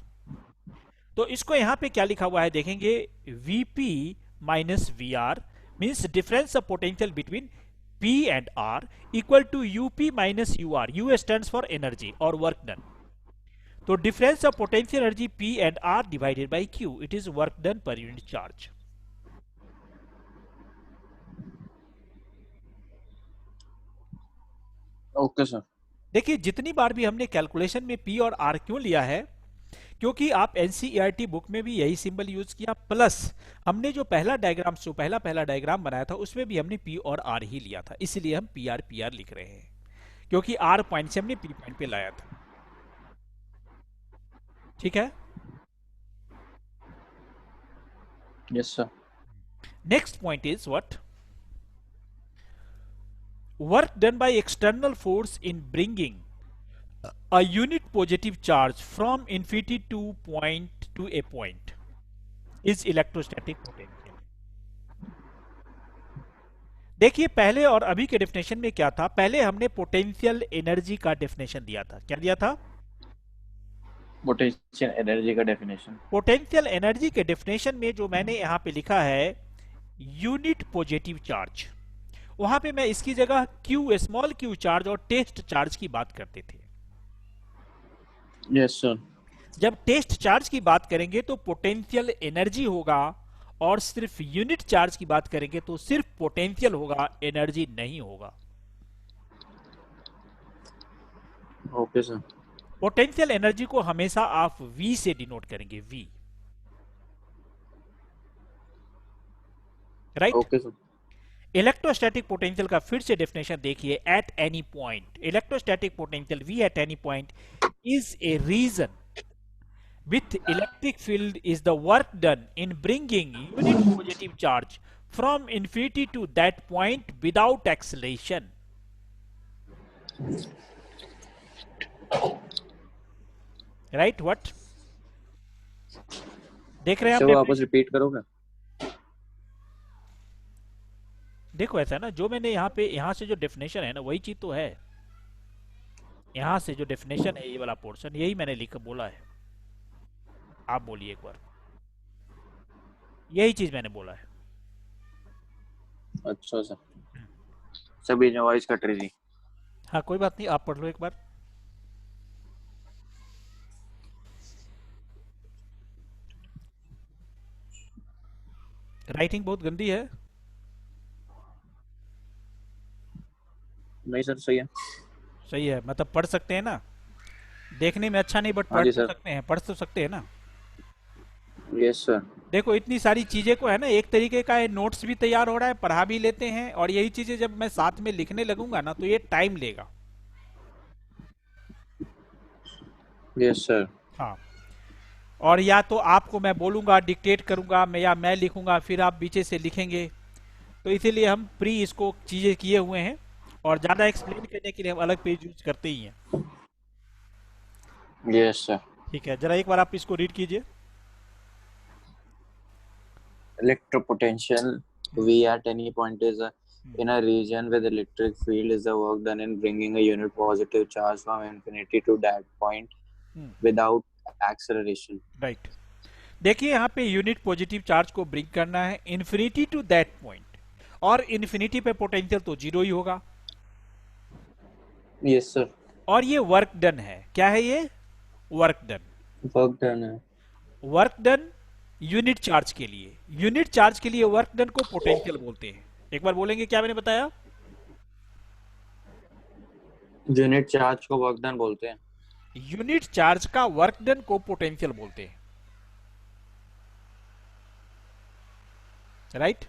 तो इसको यहाँ पे क्या लिखा हुआ है देखेंगे, VP minus VR means difference of potential between P and R equal to UP minus UR। U stands for energy और वर्क डन। तो difference of potential energy P and R divided by Q, it is work done per unit charge. Okay sir. देखिए जितनी बार भी हमने calculation में P और R क्यों लिया है, क्योंकि आप एनसीईआरटी बुक में भी यही सिंबल यूज किया, प्लस हमने जो पहला डायग्राम पहला डायग्राम बनाया था उसमें भी हमने P और R ही लिया था, इसलिए हम PR लिख रहे हैं, क्योंकि R पॉइंट से हमने P पॉइंट पे लाया था। ठीक है। Yes sir. Next point is what? Work done by external force in bringing a unit positive charge from infinity to a point is electrostatic potential। देखिए पहले और अभी के डेफिनेशन में क्या था, पहले हमने पोटेंशियल एनर्जी का डेफिनेशन दिया था। क्या दिया था? पोटेंशियल एनर्जी का डेफिनेशन। पोटेंशियल एनर्जी के डेफिनेशन में जो मैंने यहां पे लिखा है यूनिट पॉजिटिव चार्ज, वहां पे मैं इसकी जगह क्यू, स्मॉल क्यू चार्ज और टेस्ट चार्ज की बात करते थे। Yes sir. जब टेस्ट चार्ज की बात करेंगे तो पोटेंशियल एनर्जी होगा, और सिर्फ यूनिट चार्ज की बात करेंगे तो सिर्फ पोटेंशियल होगा, एनर्जी नहीं होगा। Okay sir. पोटेंशियल एनर्जी को हमेशा आप V से डिनोट करेंगे, V। Right? Okay sir. Electrostatic potential का फिर से डेफिनेशन देखिए, eight any point electrostatic potential V eight any point is a region with electric field is the work done in bringing unit positive charge from infinity to that point without acceleration। right? what देख रहे हैं आप? वापस repeat करोगे? देखो ऐसा है ना, जो मैंने यहाँ पे यहाँ से जो डेफिनेशन है ना वही चीज तो है। यहां से जो डेफिनेशन है ये वाला पोर्शन, यही मैंने लिख बोला है। आप बोलिए एक बार, यही चीज मैंने बोला है। अच्छा सर। सभी वॉइस कट रही थी। हाँ कोई बात नहीं, आप पढ़ लो एक बार। राइटिंग बहुत गंदी है। नहीं सर, सही है। सही है, मतलब पढ़ सकते हैं ना, देखने में अच्छा नहीं बट हाँ पढ़ जी तो सर। सकते हैं, पढ़ तो सकते हैं ना। Yes sir. देखो इतनी सारी चीजें को है ना, एक तरीके का नोट्स भी तैयार हो रहा है, पढ़ा भी लेते हैं, और यही चीजें जब मैं साथ में लिखने लगूंगा ना तो ये टाइम लेगा। Yes sir. हाँ, और या तो आपको मैं बोलूंगा, डिक्टेट करूंगा मैं, या मैं लिखूंगा फिर आप पीछे से लिखेंगे, तो इसीलिए हम प्री इसको चीजें किए हुए हैं, और ज्यादा एक्सप्लेन करने के लिए हम अलग पेज यूज करते ही हैं। Yes sir. ठीक है, जरा एक बार आप इसको रीड कीजिए। Electropotential V at any point is in a region with electric field is the work done in bringing a unit positive charge from infinity to that point without acceleration। Right. देखिए यहाँ पे unit positive charge को bring करना है infinity to that point, और infinity पे potential तो zero ही होगा। Yes sir. और ये वर्क डन है, क्या है ये? Work done. वर्क डन है। वर्क डन यूनिट चार्ज के लिए, यूनिट चार्ज के लिए वर्क डन को पोटेंशियल बोलते हैं। एक बार बोलेंगे क्या मैंने बताया? यूनिट चार्ज को वर्क डन बोलते हैं। यूनिट चार्ज का वर्क डन को पोटेंशियल बोलते हैं। राइट?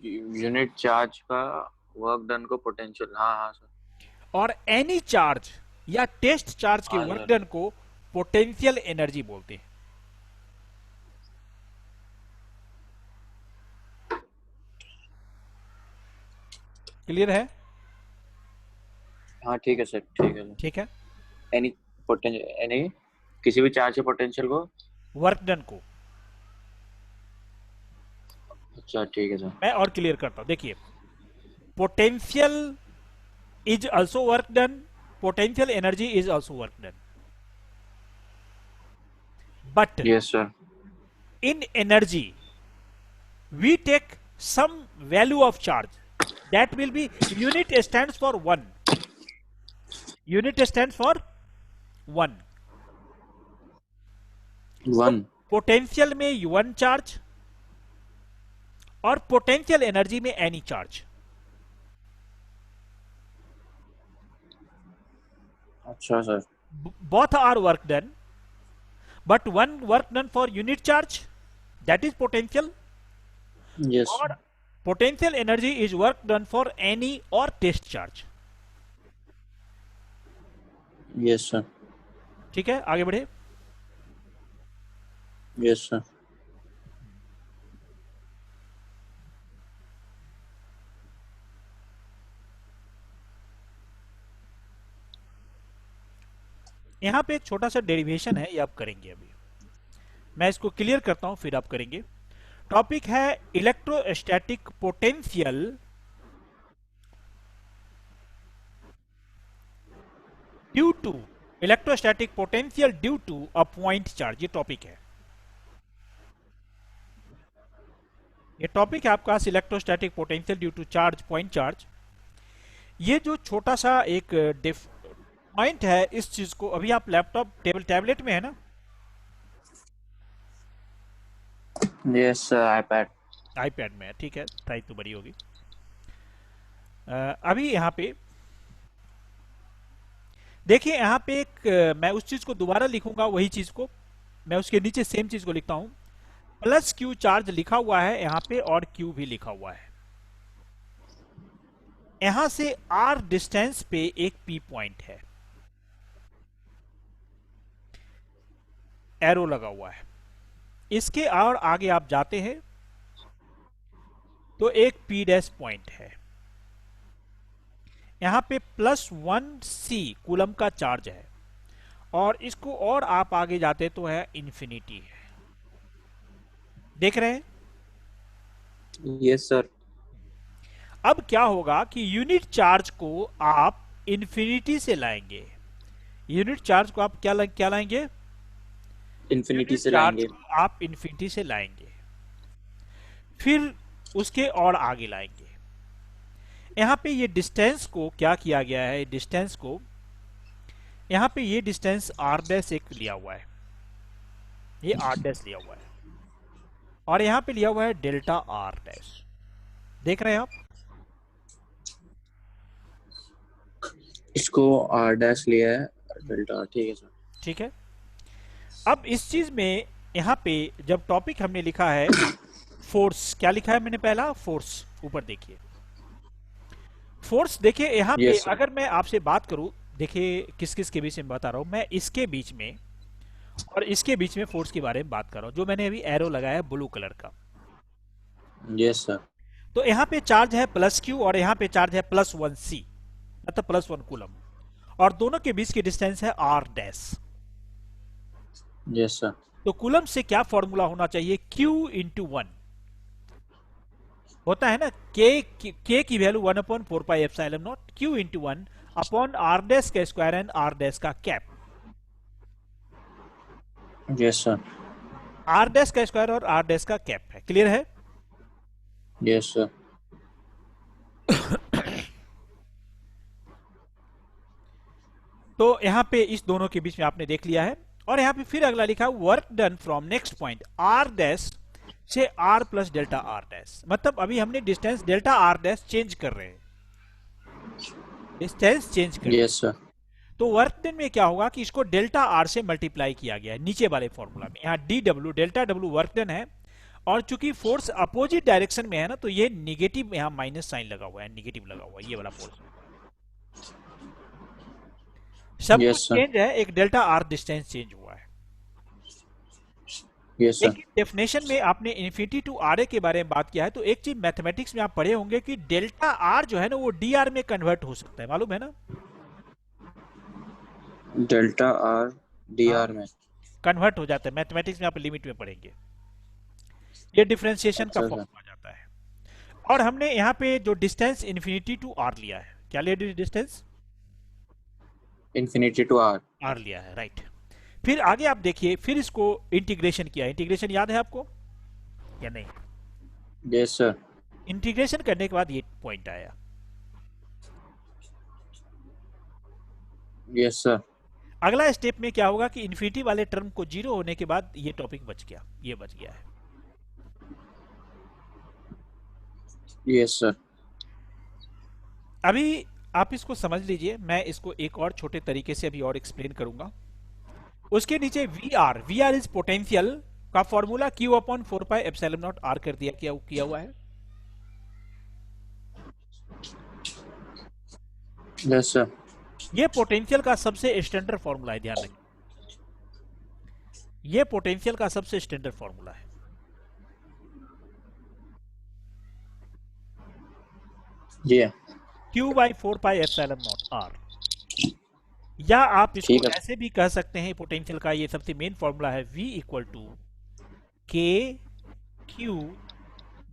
यूनिट चार्ज का वर्क डन को पोटेंशियल, हाँ हाँ सर। और एनी चार्ज या टेस्ट चार्ज के हाँ, वर्क डन को पोटेंशियल एनर्जी बोलते हैं। क्लियर है? हाँ ठीक है सर, ठीक है सर। ठीक है। एनी पोटेंशियल, एनी किसी भी चार्ज के पोटेंशियल को वर्क डन को। अच्छा ठीक है सर। मैं और क्लियर करता हूं, देखिए potential is also work done, potential energy is also work done, but yes sir. in energy we take some value of charge that will be, unit stands for 1, unit stands for 1, 1. Potential में one charge और potential energy में any charge. अच्छा sir. Both are work done, but one work done for unit charge, that is potential, Yes. और potential energy is work done for any और test charge. Yes sir. ठीक है, आगे बढ़े। Yes sir. यहां पे एक छोटा सा डेरिवेशन है, ये आप करेंगे। अभी मैं इसको क्लियर करता हूं, फिर आप करेंगे। टॉपिक है electrostatic potential due to, electrostatic potential due to a point charge, ये टॉपिक है। ये टॉपिक है आपका electrostatic potential due to charge, point charge. ये जो छोटा सा एक पॉइंट है, इस चीज को अभी आप लैपटॉप टैबलेट में है ना? Yes sir. iPad. आईपैड में है, ठीक है, साइज तो बड़ी होगी। अभी यहाँ पे देखिए, यहाँ पे एक मैं उस चीज को दोबारा लिखूंगा, वही चीज को मैं उसके नीचे सेम चीज को लिखता हूं। प्लस क्यू चार्ज लिखा हुआ है यहाँ पे और क्यू भी लिखा हुआ है। यहां से आर डिस्टेंस पे एक पी पॉइंट है, एरो लगा हुआ है। इसके और आगे आप जाते हैं तो एक पी डैश पॉइंट है। यहां पे +1c कूलम का चार्ज है, और इसको और आप आगे जाते तो है इंफिनिटी है। देख रहे हैं? Yes sir. अब क्या होगा कि यूनिट चार्ज को आप इंफिनिटी से लाएंगे। यूनिट चार्ज को आप क्या लाएंगे? Infinity यूनिट से चार्ज लाएंगे. को आप इंफिनिटी से लाएंगे, फिर उसके और आगे लाएंगे। यहां पे ये डिस्टेंस को क्या किया गया है? डिस्टेंस को यहां पे ये डिस्टेंस आर डैश एक लिया हुआ है, ये आर डैश लिया हुआ है, और यहां पे लिया हुआ है डेल्टा आर डैश। देख रहे हैं आप? इसको R dash लिया है, डेल्टा. ठीक है सर. ठीक है। अब इस चीज में यहां पे जब टॉपिक हमने लिखा है फोर्स, क्या लिखा है मैंने? पहला फोर्स, ऊपर देखिए फोर्स। देखिए यहां पे Yes sir. अगर मैं आपसे बात करूं, देखिए किस किस के बीच में बता रहा हूं मैं, इसके बीच में और इसके बीच में फोर्स के बारे में बात कर रहा हूं, जो मैंने अभी एरो लगाया है ब्लू कलर का। Yes sir. तो यहाँ पे चार्ज है +q और यहाँ पे चार्ज है +1c, मतलब +1 कूलम, और दोनों के बीच की डिस्टेंस है r डैश। Yes sir. तो कूलम से क्या फॉर्मूला होना चाहिए? q × 1 होता है ना, k की value 1/4πε0, q × 1 upon r dash का स्क्वायर एंड r डैश का cap. Yes sir. r dash का स्क्वायर और r डैश का कैप है। क्लियर है? Yes sir. तो यहां पे इस दोनों के बीच में आपने देख लिया है, और यहां पे फिर अगला लिखा है work done from next point r dash से r plus delta r dash. मतलब अभी हमने distance delta r dash change कर रहे हैं, डिस्टेंस चेंज कर रहे हैं। Yes sir. तो वर्क डन में क्या होगा कि इसको डेल्टा r से मल्टीप्लाई किया गया है नीचे वाले फॉर्मूला में। यहाँ dw delta w work done है, और चूंकि फोर्स अपोजिट डायरेक्शन में है ना, तो ये निगेटिव, यहाँ माइनस साइन लगा हुआ है, निगेटिव लगा हुआ है ये वाला फोर्स। सब Yes, कुछ sir. चेंज है, एक डेल्टा आर डिस्टेंस चेंज हुआ है। Yes sir. लेकिन डेफिनेशन में आपने इन्फिनिटी टू आर ए के बारे में बात किया है, तो एक चीज मैथमेटिक्स में आप पढ़े होंगे कि डेल्टा आर जो है ना, वो डी आर में कन्वर्ट हो सकता है, मालूम है ना? डेल्टा R DR में कन्वर्ट हो जाता है, मैथमेटिक्स में आप लिमिट में पढ़ेंगे, ये डिफरेंशिएशन का अच्छा फॉर्म सर. आ जाता है। और हमने यहाँ पे जो डिस्टेंस इन्फिनिटी टू आर लिया है, क्या लिया? Distance Infinity to R. R लिया है, राइट। फिर आगे आप देखिए, फिर इसको इंटीग्रेशन किया। इंटीग्रेशन याद है आपको या नहीं? Yes sir. इंटीग्रेशन करने के बाद ये पॉइंट आया। Yes sir. अगला स्टेप में क्या होगा कि इन्फिनिटी वाले टर्म को जीरो होने के बाद ये टॉपिक बच गया, ये बच गया है। Yes sir. अभी आप इसको समझ लीजिए, मैं इसको एक और छोटे तरीके से अभी और एक्सप्लेन करूंगा। उसके नीचे वी आर इज पोटेंशियल का formula Q upon 4 pi epsilon naught R कर दिया, किया हुआ है। Yes sir. ये पोटेंशियल का सबसे स्टैंडर्ड फॉर्मूला है, ध्यान रखें, ये पोटेंशियल का सबसे स्टैंडर्ड फॉर्मूला है। ये Q by 4 pi epsilon naught R, या आप इसको ठीक है। ऐसे भी कह सकते हैं, पोटेंशियल का ये सबसे मेन फॉर्मूला है, V equal to K Q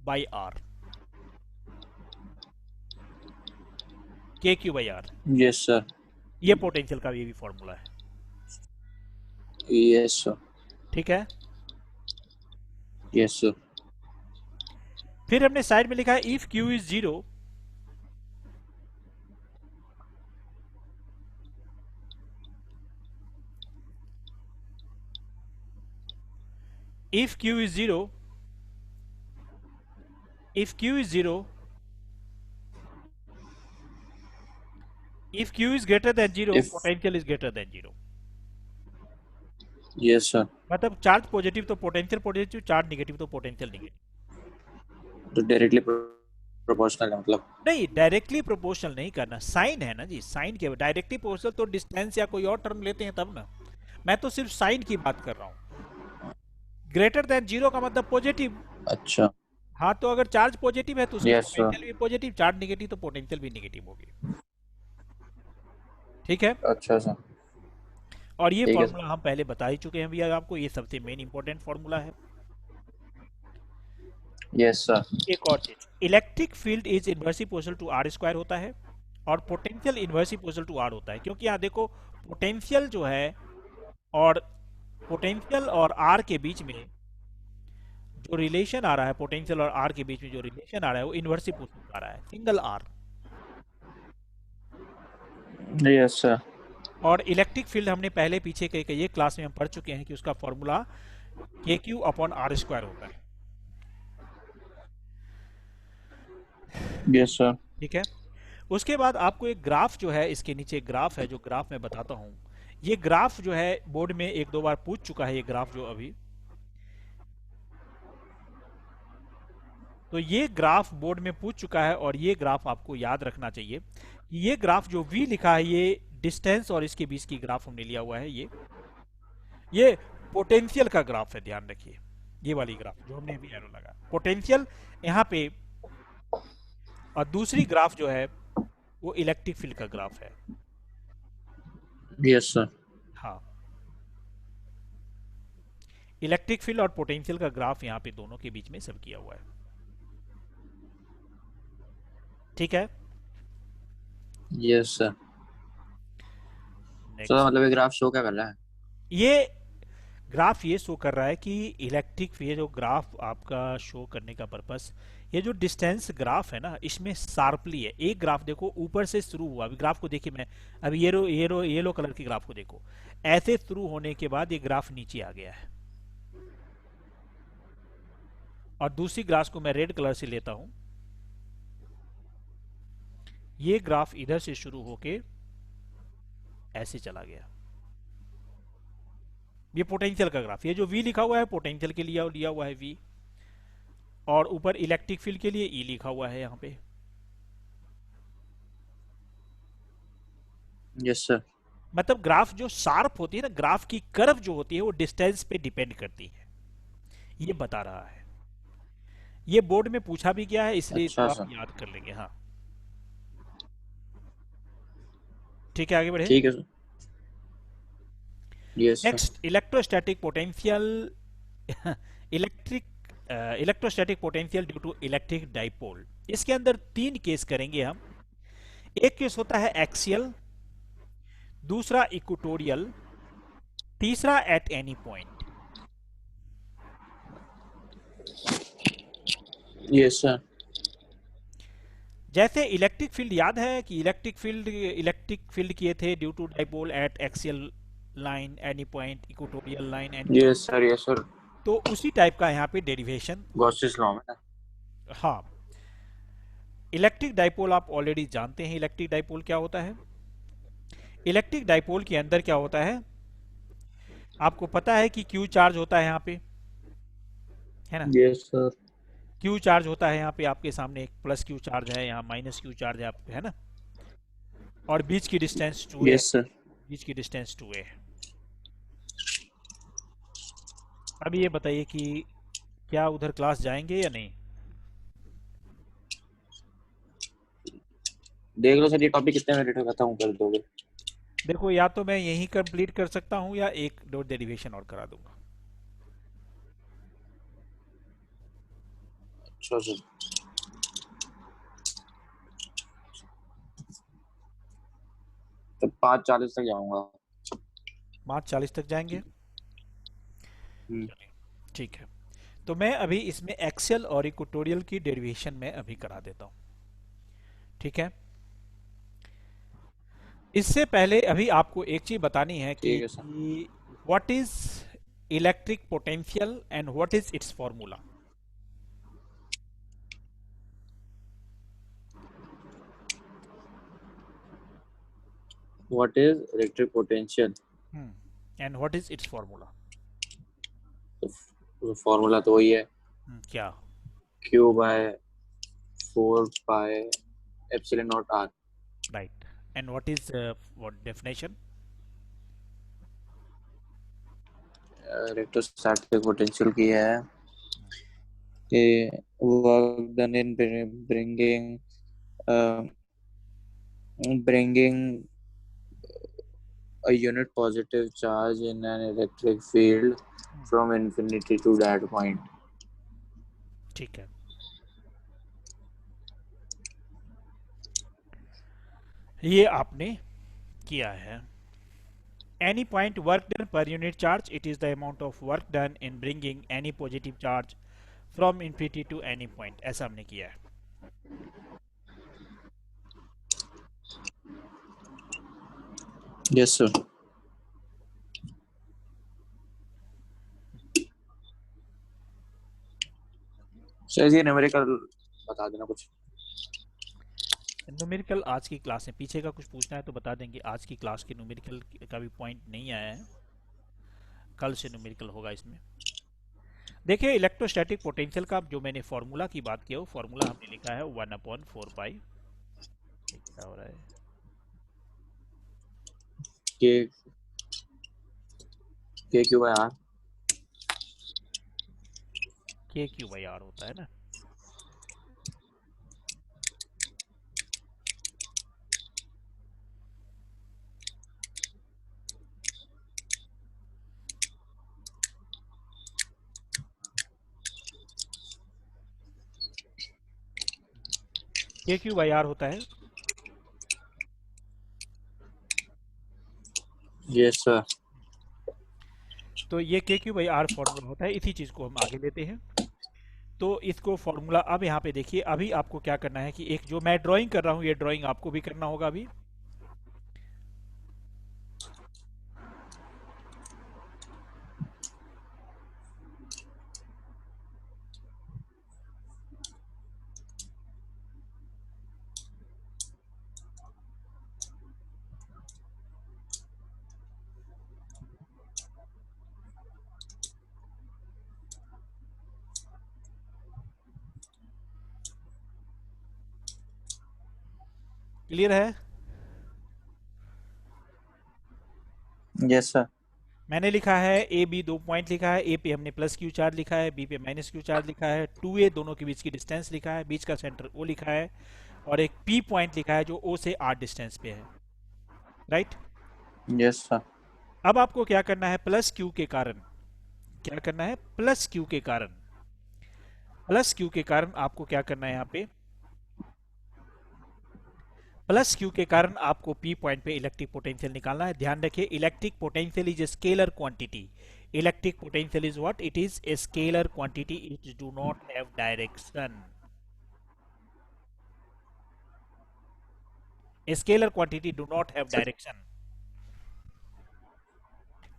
by R, K Q by R. Yes sir. ये पोटेंशियल का ये भी फॉर्मूला है, यस सर। ठीक है। Yes sir. फिर हमने साइड में लिखा है if Q is zero, if q is 0, if q is 0, if q is greater than 0, If- potential is greater than 0। Yes sir. मतलब चार्ज पॉजिटिव तो पोटेंशियल पॉजिटिव, चार्ज नेगेटिव तो potential negative. तो directly proportional है मतलब। नहीं, directly proportional नहीं करना, sign है ना जी, साइन के डायरेक्टली प्रोपोर्शनल तो डिस्टेंस या कोई और टर्म लेते हैं तब ना, मैं तो सिर्फ साइन की बात कर रहा हूँ। ग्रेटर देन 0 का मतलब पॉजिटिव। अच्छा। हाँ, तो अगर चार्ज पॉजिटिव है तो उसकी Yes, sir. पोटेंशियल भी पॉजिटिव, चार्ज नेगेटिव तो पोटेंशियल भी नेगेटिव होगी, ठीक है। अच्छा सर। और ये ठीक है। फॉर्मूला हम पहले बता ही चुके हैं भैया आपको, ये सबसे मेन इंपॉर्टेंट फॉर्मूला है। Yes sir. एक और चीज, electric field is inversely proportional to R square होता है और potential inversely proportional to R होता है, क्योंकि यहाँ देखो पोटेंशियल जो है और पोटेंशियल और आर के बीच में जो रिलेशन आ रहा है, पोटेंशियल और आर के बीच में जो रिलेशन आ रहा है वो इनवर्सली प्रोपोर्शनल आ रहा है, सिंगल आर। Yes sir. और इलेक्ट्रिक फील्ड हमने पहले पीछे के ये क्लास में हम पढ़ चुके हैं कि उसका फॉर्मूला के क्यू अपॉन आर स्क्वायर होता है, यस सर। ठीक है। उसके बाद आपको एक ग्राफ जो है, इसके नीचे एक ग्राफ है, जो ग्राफ मैं बताता हूं। ये ग्राफ जो है बोर्ड में एक दो बार पूछ चुका है, ये ग्राफ जो अभी, तो ये ग्राफ बोर्ड में पूछ चुका है और ये ग्राफ आपको याद रखना चाहिए कि ये ग्राफ जो V लिखा है, ये डिस्टेंस और इसके बीच की ग्राफ हमने लिया हुआ है, ये पोटेंशियल का ग्राफ है, ध्यान रखिए। ये वाली ग्राफ जो हमने अभी एरो लगा, पोटेंशियल यहाँ पे, और दूसरी ग्राफ जो है वो इलेक्ट्रिक फील्ड का ग्राफ है। Yes sir. हाँ, इलेक्ट्रिक फील्ड और पोटेंशियल का ग्राफ यहाँ पे दोनों के बीच में सब किया हुआ है, ठीक है। Yes sir. Next. तो मतलब ये ग्राफ शो क्या कर रहा है? ये ग्राफ ये शो कर रहा है कि इलेक्ट्रिक, ये जो ग्राफ आपका शो करने का पर्पस, ये जो डिस्टेंस ग्राफ है ना, इसमें शार्पली है। एक ग्राफ देखो ऊपर से शुरू हुआ, अभी ग्राफ को देखिए, मैं अभी येलो कलर की ग्राफ को देखो, ऐसे शुरू होने के बाद ये ग्राफ नीचे आ गया है, और दूसरी ग्राफ को मैं रेड कलर से लेता हूं, ये ग्राफ इधर से शुरू होके ऐसे चला गया। ये पोटेंशियल का ग्राफ, ये जो V लिखा हुआ है पोटेंशियल के लिए लिया हुआ है V, और ऊपर इलेक्ट्रिक फील्ड के लिए E लिखा हुआ है यहाँ पे। Yes sir. मतलब ग्राफ जो शार्प होती है ना, ग्राफ की कर्व जो होती है वो डिस्टेंस पे डिपेंड करती है, ये बता रहा है। ये बोर्ड में पूछा भी गया है, इसलिए अच्छा इसको आप सर। याद कर लेंगे। हाँ, ठीक है, आगे बढ़े। ठीक है sir. Yes sir. Next, electrostatic potential electrostatic potential due to electric dipole. इसके अंदर 3 केस करेंगे हम। एक केस होता है एक्सियल, दूसरा इक्वेटोरियल, तीसरा at any point. Yes sir. जैसे इलेक्ट्रिक फील्ड याद है कि इलेक्ट्रिक फील्ड किए थे due to dipole at axial line, any point, equatorial line, any yes point. sir, yes sir. तो उसी टाइप का यहाँ पे डेरिवेशन। Gauss's law में ना. हाँ, इलेक्ट्रिक डाइपोल आप ऑलरेडी जानते हैं इलेक्ट्रिक डाइपोल क्या होता है। इलेक्ट्रिक डाइपोल के अंदर क्या होता है, आपको पता है कि क्यू चार्ज होता है यहाँ पे, है ना। Yes sir. क्यू चार्ज होता है यहाँ पे, आपके सामने एक प्लस क्यू चार्ज है, यहाँ माइनस क्यू चार्ज है, आप है ना। और बीच की डिस्टेंस 2a है, Yes sir. बीच की डिस्टेंस 2a है। अब ये बताइए कि क्या उधर क्लास जाएंगे या नहीं। देख लो सर, ये टॉपिक कितने मिनट में खत्म कर दोगे? देखो, या तो मैं यहीं कंप्लीट कर सकता हूँ या एक दो डेरिवेशन और करा दूंगा। अच्छा सर. तो 5:40 तक जाऊंगा. 5:40 तक जाएंगे। हम्म. चलिए, ठीक है। तो मैं अभी इसमें एक्सेल और इक्वेटोरियल की डेरिवेशन में अभी करा देता हूँ, ठीक है। इससे पहले अभी आपको एक चीज बतानी है कि ठीक है sir. What is electric potential and what is it's formula. What is electric potential? And what is it's formula. तो फॉर्मूला तो वही है, क्या। Q by 4 pi epsilon naught R. Right. And what is what definition. Electrostatic potential की है कि work done in uh, bringing a unit positive charge in an electric field from infinity to that point. ठीक है। ये आपने किया है। Any point work done per unit charge, it is the amount of work done in bringing any positive charge from infinity to any point, ऐसा हमने किया है। Yes sir. सर ये न्यूमेरिकल बता देना कुछ. न्यूमेरिकल आज की क्लास में पीछे का कुछ पूछना है तो बता देंगे। आज की क्लास के न्यूमेरिकल का भी पॉइंट नहीं आया है, कल से न्यूमेरिकल होगा इसमें। देखिए, इलेक्ट्रोस्टैटिक पोटेंशियल का जो मैंने फार्मूला की बात की, वो फार्मूला हमने लिखा है 1/4 पाई। क्या हो रहा है, के Q by R. KQ/R होता है ना। KQ/R होता है। Yes sir. तो ये KQ/R फार्मूला होता है, इसी चीज़ को हम आगे लेते हैं। तो इसको फार्मूला अब यहाँ पे देखिए, अभी आपको क्या करना है कि एक जो मैं ड्राइंग कर रहा हूँ, ये ड्राइंग आपको भी करना होगा अभी। क्लियर है। Yes sir. मैंने लिखा है ए बी, 2 पॉइंट लिखा है। ए पे हमने प्लस क्यू चार्ज लिखा है, बी पे माइनस क्यू चार्ज लिखा है, 2a दोनों के बीच की डिस्टेंस लिखा है, बीच का सेंटर ओ लिखा है, और एक पी पॉइंट लिखा है जो ओ से आर डिस्टेंस पे है। राइट। Yes sir. अब आपको क्या करना है, प्लस क्यू के कारण क्या करना है, प्लस क्यू के कारण, प्लस क्यू के कारण आपको क्या करना है यहाँ पे, प्लस क्यू के कारण आपको पी पॉइंट पे इलेक्ट्रिक पोटेंशियल निकालना है। ध्यान रखिए, electric potential is a scalar quantity. Electric potential is what, it is a scalar quantity, it do not have direction. A scalar quantity do not have direction.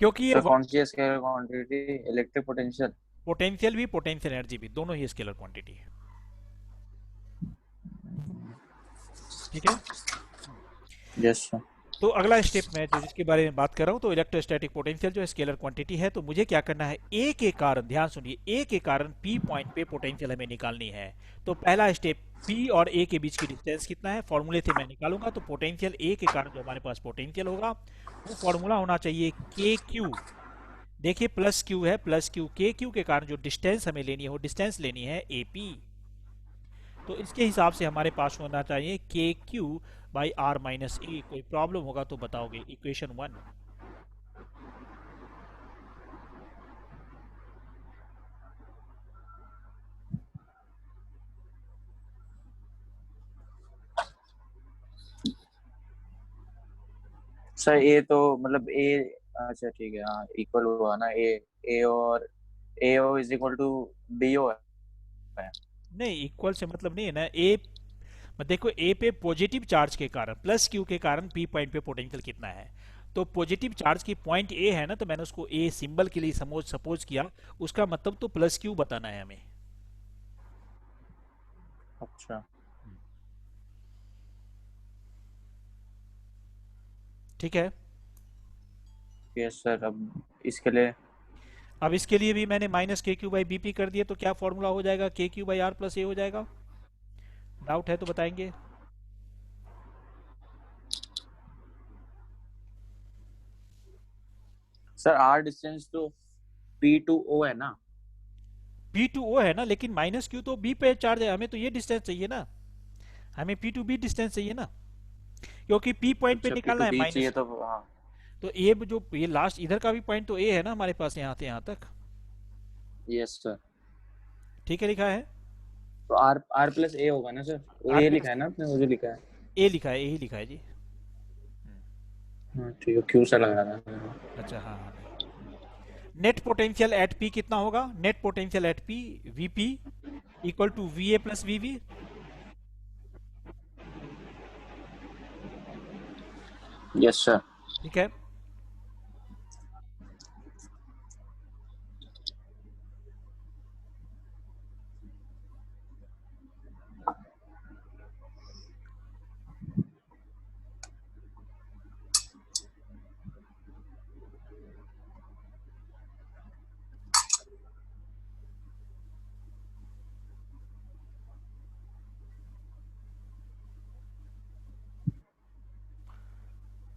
क्योंकि ये sir कौन सी scalar quantity? Electric potential. Potential भी potential energy भी दोनों ही scalar quantity है। ठीक है। Yes sir. तो अगला स्टेप मैं जो जिसके बारे में बात कर रहा हूँ, तो इलेक्ट्रोस्टैटिक पोटेंशियल जो स्केलर क्वांटिटी है, तो मुझे क्या करना है, ए के कारण, ध्यान सुनिए, ए के कारण पी पॉइंट पे पोटेंशियल हमें निकालनी है। तो पहला स्टेप, पी और ए के बीच की डिस्टेंस कितना है, फॉर्मूले से मैं निकालूंगा। तो पोटेंशियल ए के कारण जो हमारे पास पोटेंशियल होगा, वो फॉर्मूला होना चाहिए के क्यू। देखिए प्लस क्यू है, प्लस क्यू, के क्यू के कारण जो डिस्टेंस हमें लेनी है, वो डिस्टेंस लेनी है ए पी। तो इसके हिसाब से हमारे पास होना चाहिए के क्यू बाई आर माइनस ए। कोई प्रॉब्लम होगा तो बताओगे, इक्वेशन 1। सर ए तो मतलब ए, अच्छा ठीक है, हाँ इक्वल हुआ ना ए। ए और A O is equal to B O है। नहीं, इक्वल से मतलब नहीं है ना। ए, देखो ए पे पॉजिटिव चार्ज के कारण, प्लस क्यू के कारण पी पॉइंट पे पोटेंशियल कितना है। तो पॉजिटिव चार्ज की पॉइंट ए है ना, तो मैंने उसको ए सिंबल के लिए सपोज किया। उसका मतलब तो प्लस क्यू बताना है हमें। अच्छा ठीक है। Yes sir. अब इसके लिए अब इसके लिए भी मैंने माइनस के क्यू बाई बी पी कर दिया, तो क्या फॉर्मूला हो जाएगा, के क्यू बाई आर प्लस ए हो जाएगा। डाउट है तो बताएंगे। सर आर डिस्टेंस तो पी टू ओ है ना। पी टू ओ है ना, लेकिन माइनस क्यू तो बी पे चार्ज है, हमें तो ये डिस्टेंस चाहिए ना, हमें पी टू बी डिस्टेंस चाहिए ना, क्योंकि पी पॉइंट पे अच्छा पी निकालना टू है बी चाहिए माइनस। तो हाँ। तो ए जो ये लास्ट इधर का भी पॉइंट तो ए है ना हमारे पास, यहाँ से यहाँ तक। Yes sir. ठीक है, लिखा है। तो आर आर प्लस ए होगा ना सर, वो आर ए प्लस लिखा है ना आपने, वो जो लिखा है। ए लिखा है, ए ही लिखा है जी। हाँ ठीक है, क्यू सा लग रहा था मेरे को। अच्छा, हाँ हाँ, नहीं। नेट पोटेंशियल एट पी कितना होगा, net potential at P, V P equal to V A plus V V. Yes sir. ठीक है।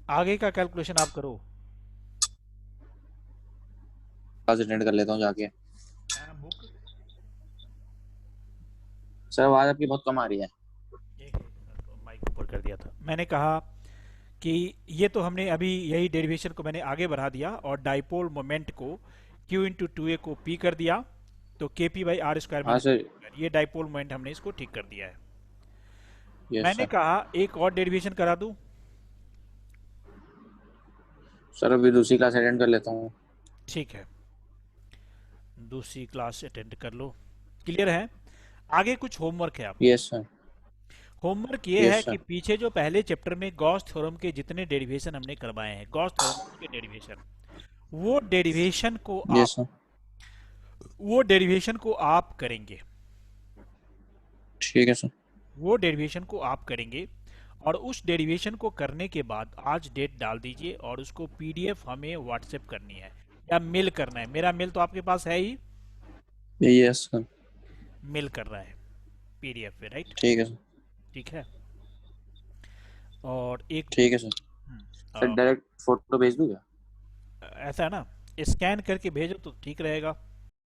आगे का कैलकुलेशन आप करो। क्लास अटेंड कर लेता हूँ जाके। बुक सर आवाज आपकी बहुत कम आ रही है। माइक ऊपर कर दिया था, मैंने कहा कि ये तो हमने अभी यही डेरिवेशन को मैंने आगे बढ़ा दिया, और डाइपोल मोमेंट को Q इंटू टू ए को P कर दिया, तो के पी बाई आर स्क्वायर हाँ माइनस, सर। ये डाइपोल मोमेंट हमने इसको ठीक कर दिया है। यस मैंने सर। कहा एक और डेरिवेशन करा दूं। सर अभी दूसरी क्लास अटेंड कर लेता हूँ। ठीक है, दूसरी क्लास अटेंड कर लो। क्लियर है। आगे कुछ होमवर्क है आपको। Yes sir. होमवर्क ये है यस कि सर। पीछे जो पहले चैप्टर में गॉस थ्योरम के जितने डेरिवेशन हमने करवाए हैं, गॉस थ्योरम के डेरिवेशन, वो डेरिवेशन को आप यस सर। वो डेरिवेशन को आप करेंगे। ठीक है सर। वो डेरिवेशन को आप करेंगे, और उस डेरिवेशन को करने के बाद आज डेट डाल दीजिए, और उसको पीडीएफ हमें व्हाट्सएप करनी है या मेल करना है। मेरा मेल तो आपके पास है ही, यस सर। मेल करना है पीडीएफ पे, राइट। ठीक है सर। ठीक है। और एक ठीक है सर। सर अ, डायरेक्ट फोटो भेज दूँ क्या? ऐसा है ना, स्कैन करके भेजो तो ठीक रहेगा।